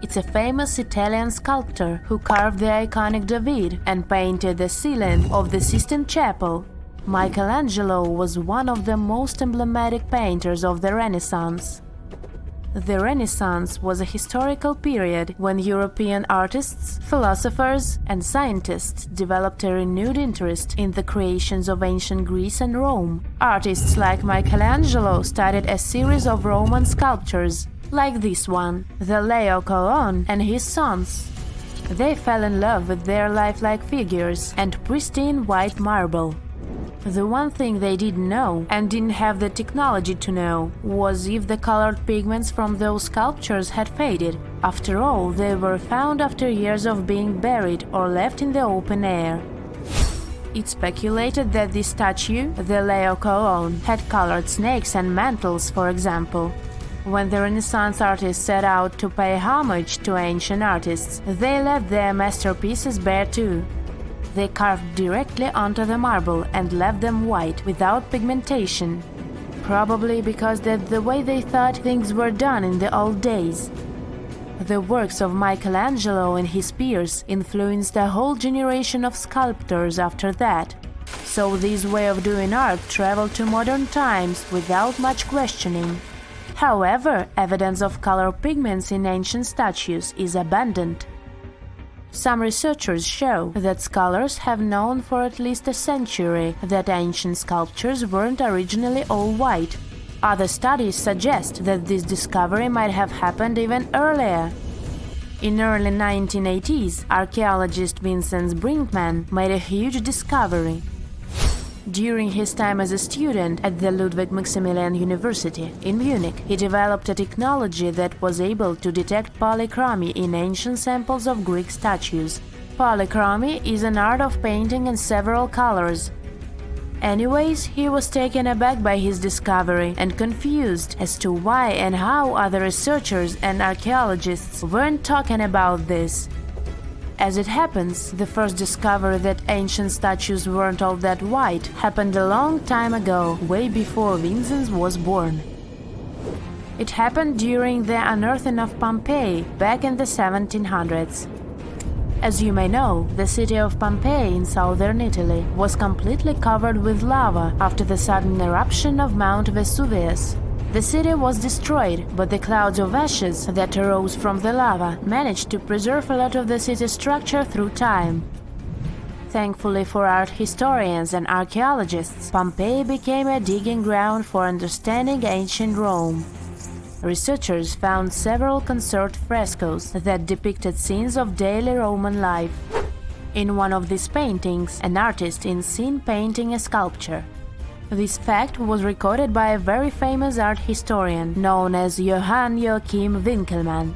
Speaker 6: It's a famous Italian sculptor who carved the iconic David and painted the ceiling of the Sistine Chapel. Michelangelo was one of the most emblematic painters of the Renaissance. The Renaissance was a historical period when European artists, philosophers, and scientists developed a renewed interest in the creations of ancient Greece and Rome. Artists like Michelangelo studied a series of Roman sculptures, like this one, the Laocoon and his sons. They fell in love with their lifelike figures and pristine white marble. The one thing they didn't know, and didn't have the technology to know, was if the colored pigments from those sculptures had faded. After all, they were found after years of being buried or left in the open air. It's speculated that this statue, the Laocoon, had colored snakes and mantles, for example. When the Renaissance artists set out to pay homage to ancient artists, they left their masterpieces bare too. They carved directly onto the marble and left them white, without pigmentation. Probably because that's the way they thought things were done in the old days. The works of Michelangelo and his peers influenced a whole generation of sculptors after that. So this way of doing art traveled to modern times without much questioning. However, evidence of color pigments in ancient statues is abundant. Some researchers show that scholars have known for at least a century that ancient sculptures weren't originally all white. Other studies suggest that this discovery might have happened even earlier. In early 1980s, archaeologist Vincent Brinkmann made a huge discovery. During his time as a student at the Ludwig Maximilian University in Munich, he developed a technology that was able to detect polychromy in ancient samples of Greek statues. Polychromy is an art of painting in several colors. Anyways, he was taken aback by his discovery and confused as to why and how other researchers and archaeologists weren't talking about this. As it happens, the first discovery that ancient statues weren't all that white happened a long time ago, way before Vincent was born. It happened during the unearthing of Pompeii back in the 1700s. As you may know, the city of Pompeii in southern Italy was completely covered with lava after the sudden eruption of Mount Vesuvius. The city was destroyed, but the clouds of ashes that arose from the lava managed to preserve a lot of the city's structure through time. Thankfully for art historians and archaeologists, Pompeii became a digging ground for understanding ancient Rome. Researchers found several conserved frescoes that depicted scenes of daily Roman life. In one of these paintings, an artist is seen painting a sculpture. This fact was recorded by a very famous art historian known as Johann Joachim Winckelmann.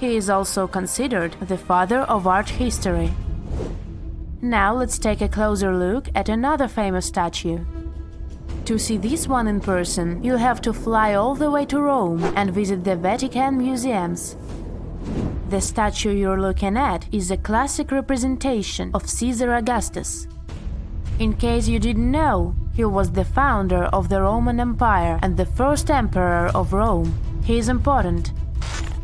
Speaker 6: He is also considered the father of art history. Now let's take a closer look at another famous statue. To see this one in person, you'll have to fly all the way to Rome and visit the Vatican museums. The statue you're looking at is a classic representation of Caesar Augustus. In case you didn't know, he was the founder of the Roman Empire and the first emperor of Rome. He is important.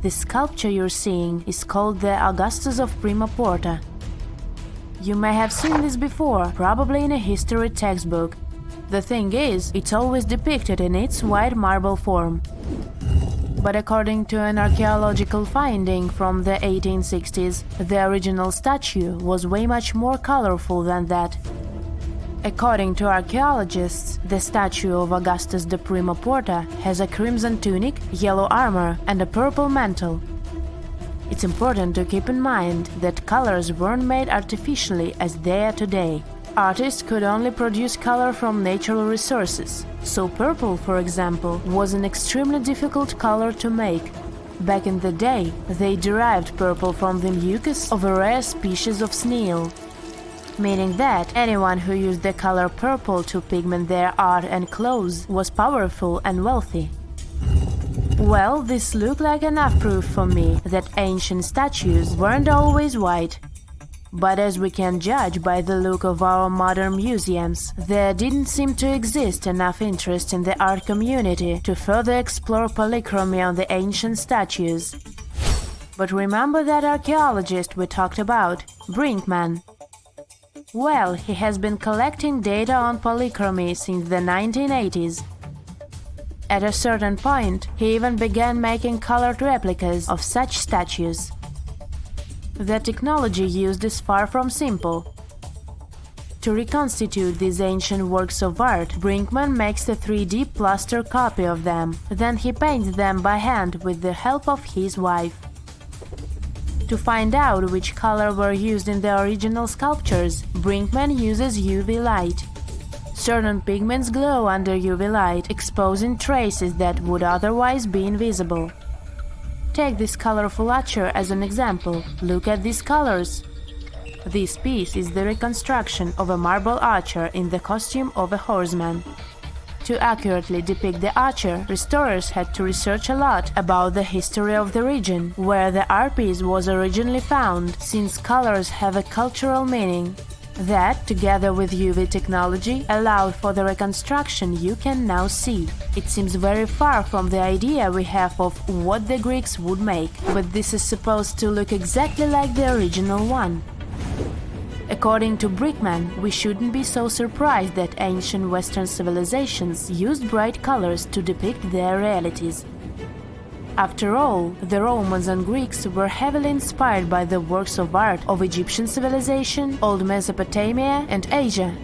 Speaker 6: The sculpture you're seeing is called the Augustus of Prima Porta. You may have seen this before, probably in a history textbook. The thing is, it's always depicted in its white marble form. But according to an archaeological finding from the 1860s, the original statue was way much more colorful than that. According to archaeologists, the statue of Augustus de Prima Porta has a crimson tunic, yellow armor, and a purple mantle. It's important to keep in mind that colors weren't made artificially as they are today. Artists could only produce color from natural resources, so purple, for example, was an extremely difficult color to make. Back in the day, they derived purple from the mucus of a rare species of snail, meaning that anyone who used the color purple to pigment their art and clothes was powerful and wealthy. Well, this looked like enough proof for me that ancient statues weren't always white. But as we can judge by the look of our modern museums, there didn't seem to exist enough interest in the art community to further explore polychromy on the ancient statues. But remember that archaeologist we talked about, Brinkmann? Well, he has been collecting data on polychromy since the 1980s. At a certain point, he even began making colored replicas of such statues. The technology used is far from simple. To reconstitute these ancient works of art, Brinkman makes a 3D plaster copy of them. Then he paints them by hand with the help of his wife. To find out which color were used in the original sculptures, Brinkman uses UV light. Certain pigments glow under UV light, exposing traces that would otherwise be invisible. Take this colorful archer as an example. Look at these colors. This piece is the reconstruction of a marble archer in the costume of a horseman. To accurately depict the archer, restorers had to research a lot about the history of the region where the art piece was originally found, since colors have a cultural meaning. That, together with UV technology, allowed for the reconstruction you can now see. It seems very far from the idea we have of what the Greeks would make, but this is supposed to look exactly like the original one. According to Brinkman, we shouldn't be so surprised that ancient Western civilizations used bright colors to depict their realities. After all, the Romans and Greeks were heavily inspired by the works of art of Egyptian civilization, Old Mesopotamia, and Asia.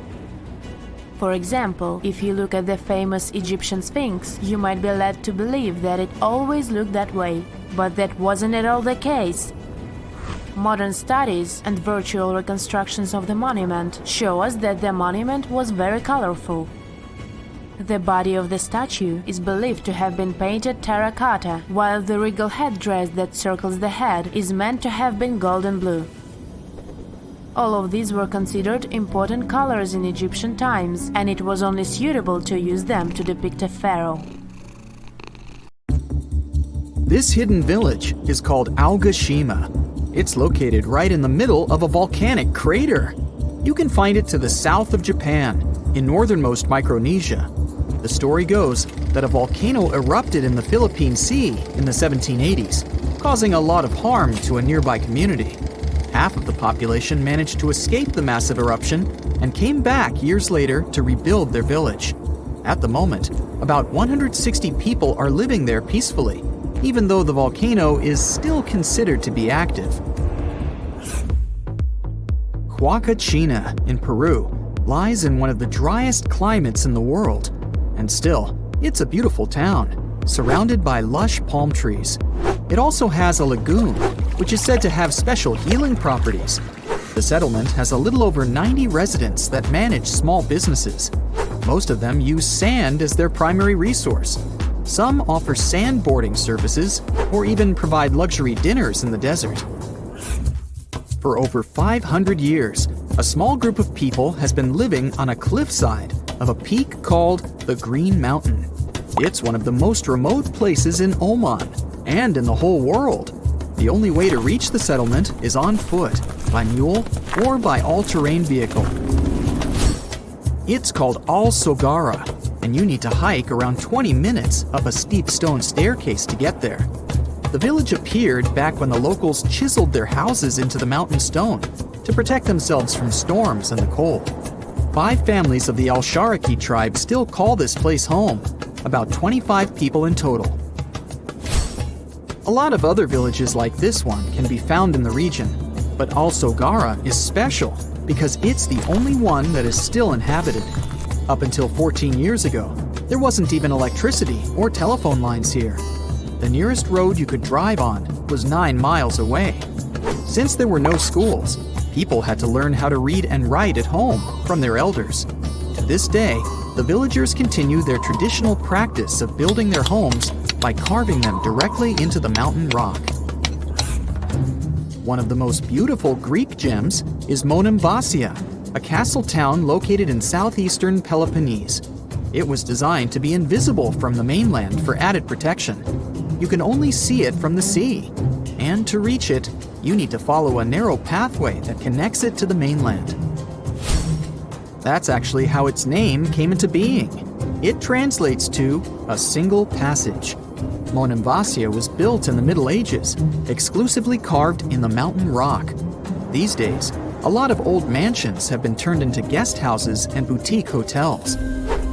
Speaker 6: For example, if you look at the famous Egyptian Sphinx, you might be led to believe that it always looked that way, but that wasn't at all the case. Modern studies and virtual reconstructions of the monument show us that the monument was very colorful. The body of the statue is believed to have been painted terracotta, while the regal headdress that circles the head is meant to have been golden blue. All of these were considered important colors in Egyptian times, and it was only suitable to use them to depict a pharaoh.
Speaker 1: This hidden village is called Aogashima. It's located right in the middle of a volcanic crater. You can find it to the south of Japan, in northernmost Micronesia. The story goes that a volcano erupted in the Philippine Sea in the 1780s, causing a lot of harm to a nearby community. Half of the population managed to escape the massive eruption and came back years later to rebuild their village. At the moment, about 160 people are living there peacefully, even though the volcano is still considered to be active. Huacachina in Peru lies in one of the driest climates in the world, and still, it's a beautiful town, surrounded by lush palm trees. It also has a lagoon, which is said to have special healing properties. The settlement has a little over 90 residents that manage small businesses. Most of them use sand as their primary resource. Some offer sandboarding services or even provide luxury dinners in the desert. For over 500 years, a small group of people has been living on a cliffside of a peak called the Green Mountain. It's one of the most remote places in Oman and in the whole world. The only way to reach the settlement is on foot, by mule, or by all-terrain vehicle. It's called Al Sogara, and you need to hike around 20 minutes up a steep stone staircase to get there. The village appeared back when the locals chiseled their houses into the mountain stone to protect themselves from storms and the cold. 5 families of the Al-Sharaki tribe still call this place home, about 25 people in total. A lot of other villages like this one can be found in the region, but Al Sogara is special because it's the only one that is still inhabited. Up until 14 years ago, there wasn't even electricity or telephone lines here. The nearest road you could drive on was 9 miles away. Since there were no schools, people had to learn how to read and write at home from their elders. To this day, the villagers continue their traditional practice of building their homes by carving them directly into the mountain rock. One of the most beautiful Greek gems is Monemvasia, a castle town located in southeastern Peloponnese. It was designed to be invisible from the mainland for added protection. You can only see it from the sea, and to reach it, you need to follow a narrow pathway that connects it to the mainland. That's actually how its name came into being. It translates to a single passage. Monemvasia was built in the Middle Ages, exclusively carved in the mountain rock. These days, a lot of old mansions have been turned into guest houses and boutique hotels.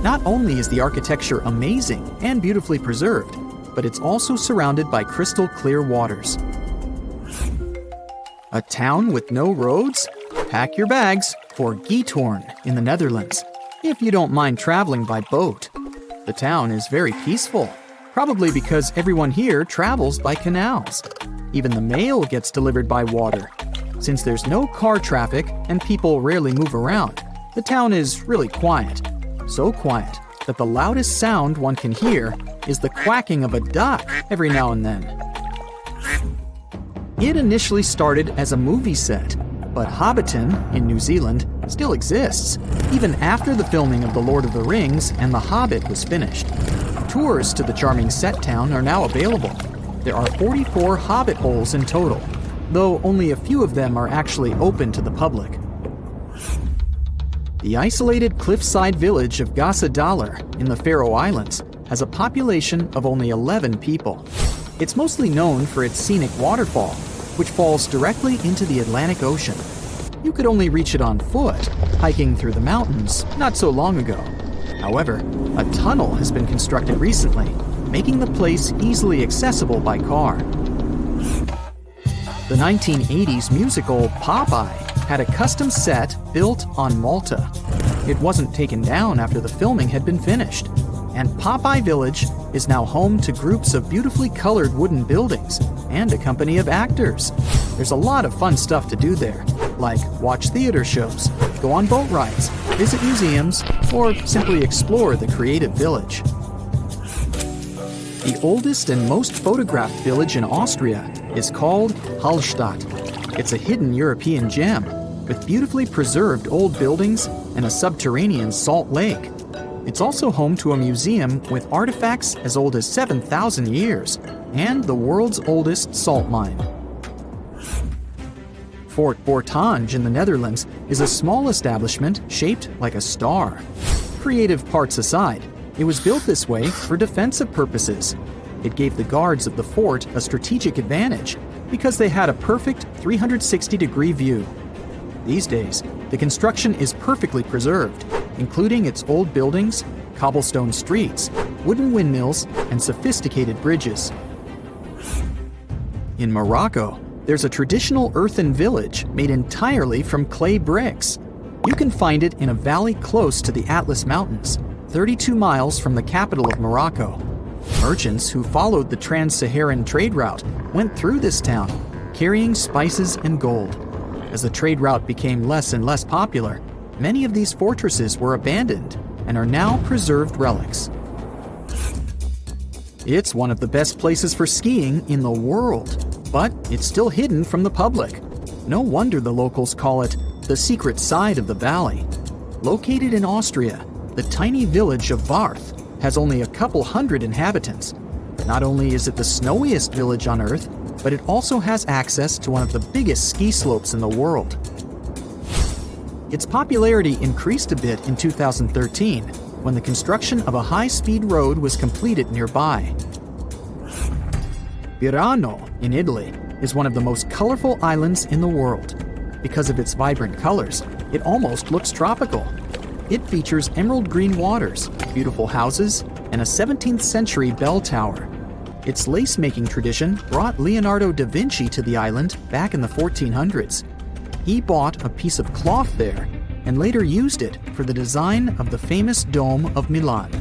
Speaker 1: Not only is the architecture amazing and beautifully preserved, but it's also surrounded by crystal clear waters. A town with no roads? Pack your bags for Giethoorn in the Netherlands, if you don't mind traveling by boat. The town is very peaceful, probably because everyone here travels by canals. Even the mail gets delivered by water. Since there's no car traffic and people rarely move around, the town is really quiet. So quiet that the loudest sound one can hear is the quacking of a duck every now and then. It initially started as a movie set, but Hobbiton in New Zealand still exists, even after the filming of The Lord of the Rings and The Hobbit was finished. Tours to the charming set town are now available. There are 44 Hobbit holes in total, though only a few of them are actually open to the public. The isolated cliffside village of Gasadalar in the Faroe Islands has a population of only 11 people. It's mostly known for its scenic waterfall, which falls directly into the Atlantic Ocean. You could only reach it on foot, hiking through the mountains not so long ago. However, a tunnel has been constructed recently, making the place easily accessible by car. The 1980s musical Popeye had a custom set built on Malta. It wasn't taken down after the filming had been finished, and Popeye Village is now home to groups of beautifully colored wooden buildings and a company of actors. There's a lot of fun stuff to do there, like watch theater shows, go on boat rides, visit museums, or simply explore the creative village. The oldest and most photographed village in Austria is called Hallstatt. It's a hidden European gem with beautifully preserved old buildings and a subterranean salt lake. It's also home to a museum with artifacts as old as 7,000 years and the world's oldest salt mine. Fort Bourtange in the Netherlands is a small establishment shaped like a star. Creative parts aside, it was built this way for defensive purposes. It gave the guards of the fort a strategic advantage because they had a perfect 360-degree view. These days, the construction is perfectly preserved, including its old buildings, cobblestone streets, wooden windmills, and sophisticated bridges. In Morocco, there's a traditional earthen village made entirely from clay bricks. You can find it in a valley close to the Atlas Mountains, 32 miles from the capital of Morocco. Merchants who followed the trans-Saharan trade route went through this town, carrying spices and gold. As the trade route became less and less popular, many of these fortresses were abandoned and are now preserved relics. It's one of the best places for skiing in the world, but it's still hidden from the public. No wonder the locals call it the secret side of the valley. Located in Austria, the tiny village of Varth has only a couple hundred inhabitants. Not only is it the snowiest village on Earth, but it also has access to one of the biggest ski slopes in the world. Its popularity increased a bit in 2013 when the construction of a high-speed road was completed nearby. Virano in Italy is one of the most colorful islands in the world. Because of its vibrant colors, it almost looks tropical. It features emerald green waters, beautiful houses, and a 17th century bell tower. Its lace-making tradition brought Leonardo da Vinci to the island back in the 1400s. He bought a piece of cloth there and later used it for the design of the famous Dome of Milan.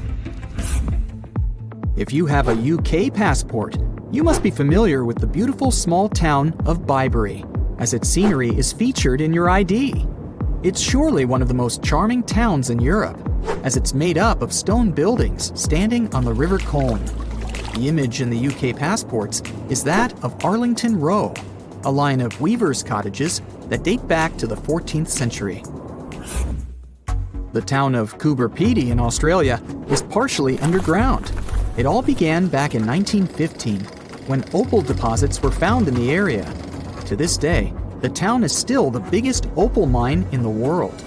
Speaker 1: If you have a UK passport, you must be familiar with the beautiful small town of Bibury, as its scenery is featured in your ID. It's surely one of the most charming towns in Europe, as it's made up of stone buildings standing on the River Colne. The image in the UK passports is that of Arlington Row, a line of weavers' cottages that date back to the 14th century. The town of Coober Pedy in Australia is partially underground. It all began back in 1915 when opal deposits were found in the area. To this day, the town is still the biggest opal mine in the world.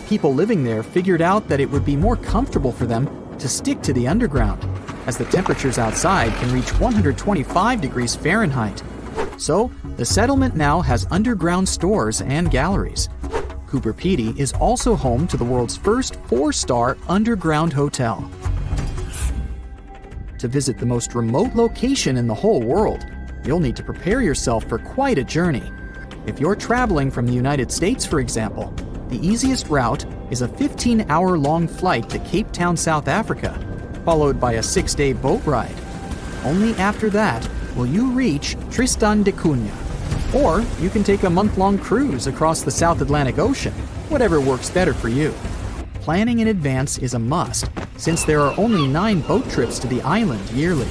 Speaker 1: People living there figured out that it would be more comfortable for them to stick to the underground, as the temperatures outside can reach 125 degrees Fahrenheit. So, the settlement now has underground stores and galleries. Cooper Pedy is also home to the world's first 4-star underground hotel. To visit the most remote location in the whole world, you'll need to prepare yourself for quite a journey. If you're traveling from the United States, for example, the easiest route is a 15-hour-long flight to Cape Town, South Africa, followed by a 6-day boat ride. Only after that will you reach Tristan da Cunha. Or you can take a month-long cruise across the South Atlantic Ocean, whatever works better for you. Planning in advance is a must, since there are only 9 boat trips to the island yearly.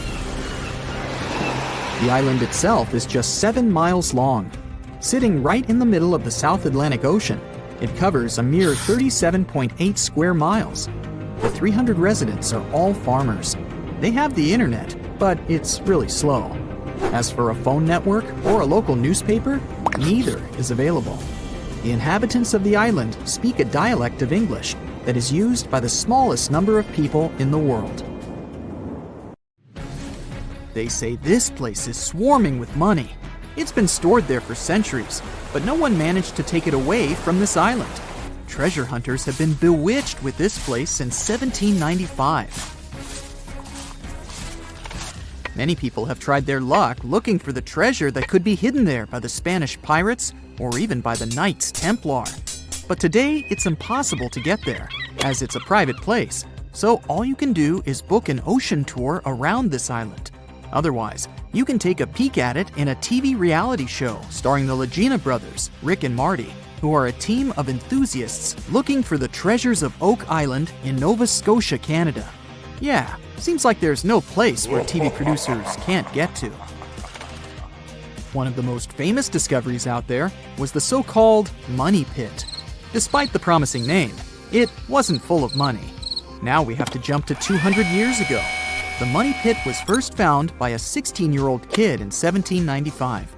Speaker 1: The island itself is just 7 miles long. Sitting right in the middle of the South Atlantic Ocean, it covers a mere 37.8 square miles. The 300 residents are all farmers. They have the internet, but it's really slow. As for a phone network or a local newspaper, neither is available. The inhabitants of the island speak a dialect of English that is used by the smallest number of people in the world. They say this place is swarming with money. It's been stored there for centuries, but no one managed to take it away from this island. Treasure hunters have been bewitched with this place since 1795. Many people have tried their luck looking for the treasure that could be hidden there by the Spanish pirates or even by the Knights Templar. But today, it's impossible to get there, as it's a private place, so all you can do is book an ocean tour around this island. Otherwise, you can take a peek at it in a TV reality show starring the Legina brothers, Rick and Marty, who are a team of enthusiasts looking for the treasures of Oak Island in Nova Scotia, Canada. Yeah, seems like there's no place where TV producers can't get to. One of the most famous discoveries out there was the so-called Money Pit. Despite the promising name, it wasn't full of money. Now we have to jump to 200 years ago. The Money Pit was first found by a 16-year-old kid in 1795.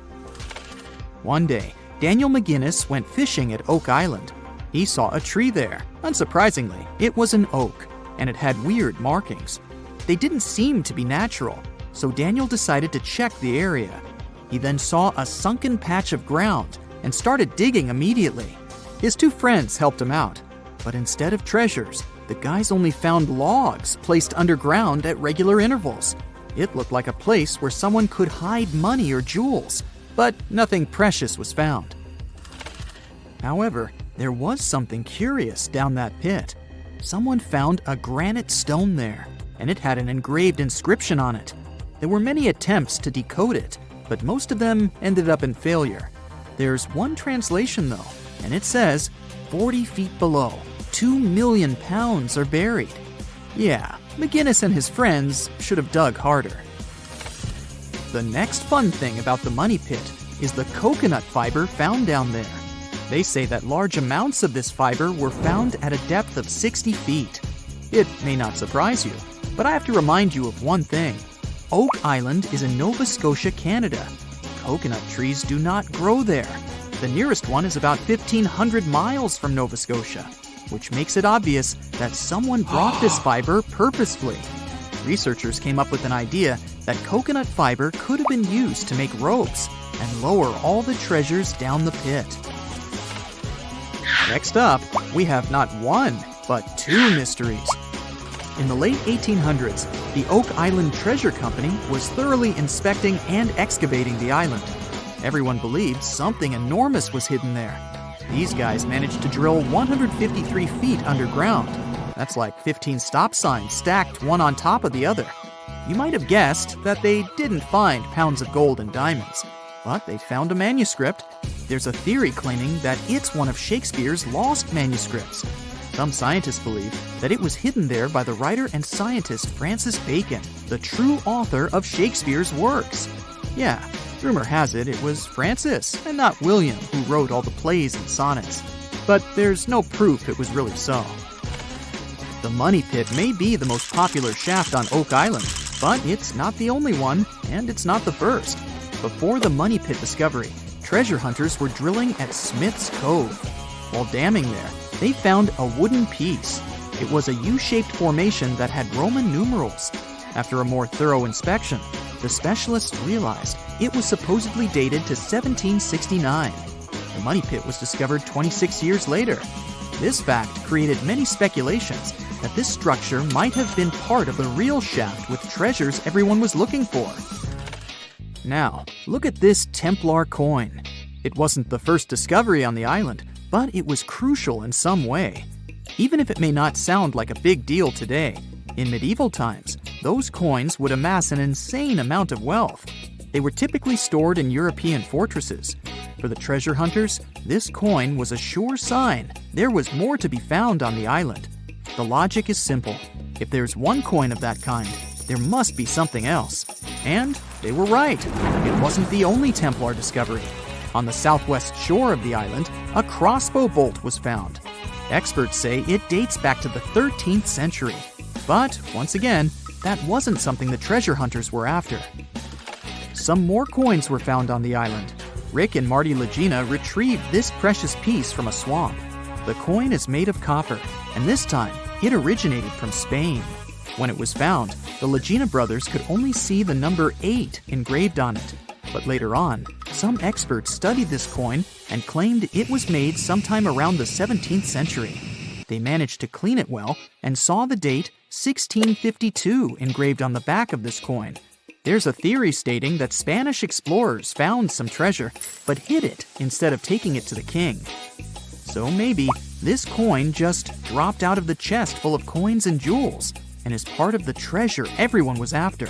Speaker 1: One day, Daniel McGinnis went fishing at Oak Island. He saw a tree there. Unsurprisingly, it was an oak, and it had weird markings. They didn't seem to be natural, so Daniel decided to check the area. He then saw a sunken patch of ground and started digging immediately. His 2 friends helped him out, but instead of treasures, the guys only found logs placed underground at regular intervals. It looked like a place where someone could hide money or jewels, but nothing precious was found. However, there was something curious down that pit. Someone found a granite stone there, and it had an engraved inscription on it. There were many attempts to decode it, but most of them ended up in failure. There's one translation though, and it says, 40 feet below, 2 million pounds are buried. Yeah, McGinnis and his friends should have dug harder. The next fun thing about the Money Pit is the coconut fiber found down there. They say that large amounts of this fiber were found at a depth of 60 feet. It may not surprise you, but I have to remind you of one thing. Oak Island is in Nova Scotia, Canada. Coconut trees do not grow there. The nearest one is about 1,500 miles from Nova Scotia, which makes it obvious that someone brought this fiber purposefully. Researchers came up with an idea that coconut fiber could have been used to make ropes and lower all the treasures down the pit. Next up, we have not one, but 2 mysteries. In the late 1800s, the Oak Island Treasure Company was thoroughly inspecting and excavating the island. Everyone believed something enormous was hidden there. These guys managed to drill 153 feet underground. That's like 15 stop signs stacked one on top of the other. You might have guessed that they didn't find pounds of gold and diamonds, but they found a manuscript. There's a theory claiming that it's one of Shakespeare's lost manuscripts. Some scientists believe that it was hidden there by the writer and scientist Francis Bacon, the true author of Shakespeare's works. Yeah, rumor has it was Francis and not William who wrote all the plays and sonnets. But there's no proof it was really so. The Money Pit may be the most popular shaft on Oak Island, but it's not the only one, and it's not the first. Before the Money Pit discovery, treasure hunters were drilling at Smith's Cove. While damming there, they found a wooden piece. It was a U-shaped formation that had Roman numerals. After a more thorough inspection, the specialists realized it was supposedly dated to 1769. The money pit was discovered 26 years later. This fact created many speculations that this structure might have been part of the real shaft with treasures everyone was looking for. Now, look at this Templar coin. It wasn't the first discovery on the island, but it was crucial in some way. Even if it may not sound like a big deal today, in medieval times, those coins would amass an insane amount of wealth. They were typically stored in European fortresses. For the treasure hunters, this coin was a sure sign there was more to be found on the island. The logic is simple. If there's one coin of that kind, there must be something else. And they were right. It wasn't the only Templar discovery. On the southwest shore of the island, a crossbow bolt was found. Experts say it dates back to the 13th century. But, once again, that wasn't something the treasure hunters were after. Some more coins were found on the island. Rick and Marty Legina retrieved this precious piece from a swamp. The coin is made of copper, and this time, it originated from Spain. When it was found, the Legina brothers could only see the number 8 engraved on it. But later on, some experts studied this coin and claimed it was made sometime around the 17th century. They managed to clean it well and saw the date 1652 engraved on the back of this coin. There's a theory stating that Spanish explorers found some treasure but hid it instead of taking it to the king. So maybe this coin just dropped out of the chest full of coins and jewels and is part of the treasure everyone was after.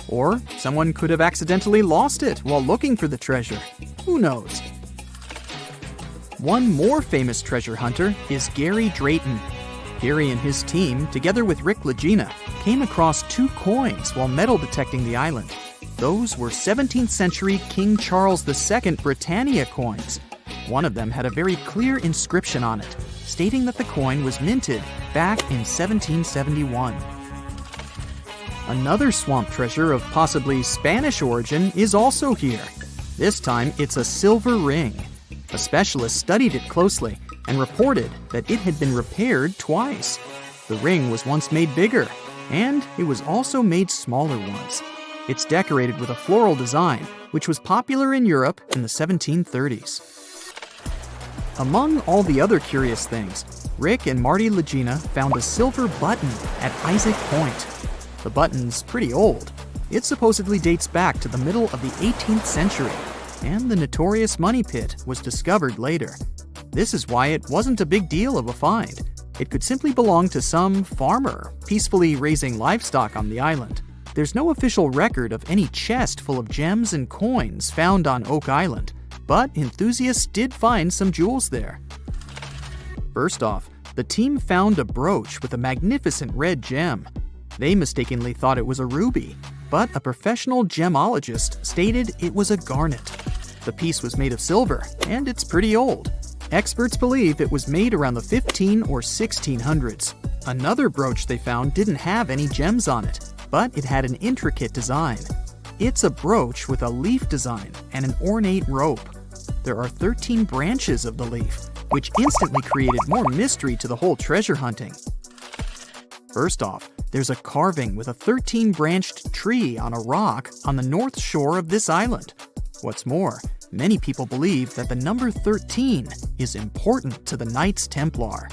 Speaker 1: Or someone could have accidentally lost it while looking for the treasure. Who knows? One more famous treasure hunter is Gary Drayton. Gary and his team, together with Rick Legina, came across 2 coins while metal detecting the island. Those were 17th century King Charles II Britannia coins. One of them had a very clear inscription on it, stating that the coin was minted back in 1771. Another swamp treasure of possibly Spanish origin is also here. This time, it's a silver ring. A specialist studied it closely and reported that it had been repaired twice. The ring was once made bigger, and it was also made smaller once. It's decorated with a floral design, which was popular in Europe in the 1730s. Among all the other curious things, Rick and Marty Legina found a silver button at Isaac Point. The button's pretty old. It supposedly dates back to the middle of the 18th century, and the notorious money pit was discovered later. This is why it wasn't a big deal of a find. It could simply belong to some farmer peacefully raising livestock on the island. There's no official record of any chest full of gems and coins found on Oak Island, but enthusiasts did find some jewels there. First off, the team found a brooch with a magnificent red gem. They mistakenly thought it was a ruby, but a professional gemologist stated it was a garnet. The piece was made of silver, and it's pretty old. Experts believe it was made around the 15 or 1600s. Another brooch they found didn't have any gems on it, but it had an intricate design. It's a brooch with a leaf design and an ornate rope. There are 13 branches of the leaf, which instantly created more mystery to the whole treasure hunting. First off, there's a carving with a 13-branched tree on a rock on the north shore of this island. What's more, many people believe that the number 13 is important to the Knights Templar.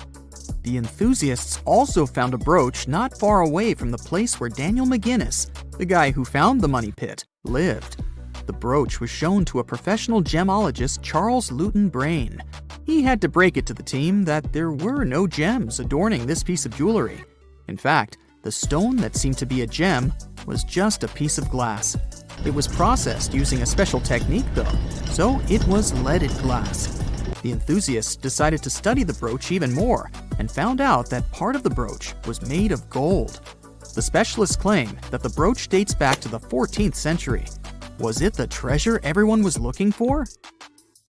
Speaker 1: The enthusiasts also found a brooch not far away from the place where Daniel McGinnis, the guy who found the money pit, lived. The brooch was shown to a professional gemologist, Charles Luton Brain. He had to break it to the team that there were no gems adorning this piece of jewelry. In fact, the stone that seemed to be a gem was just a piece of glass. It was processed using a special technique though, so it was leaded glass. The enthusiasts decided to study the brooch even more and found out that part of the brooch was made of gold. The specialists claim that the brooch dates back to the 14th century. Was it the treasure everyone was looking for?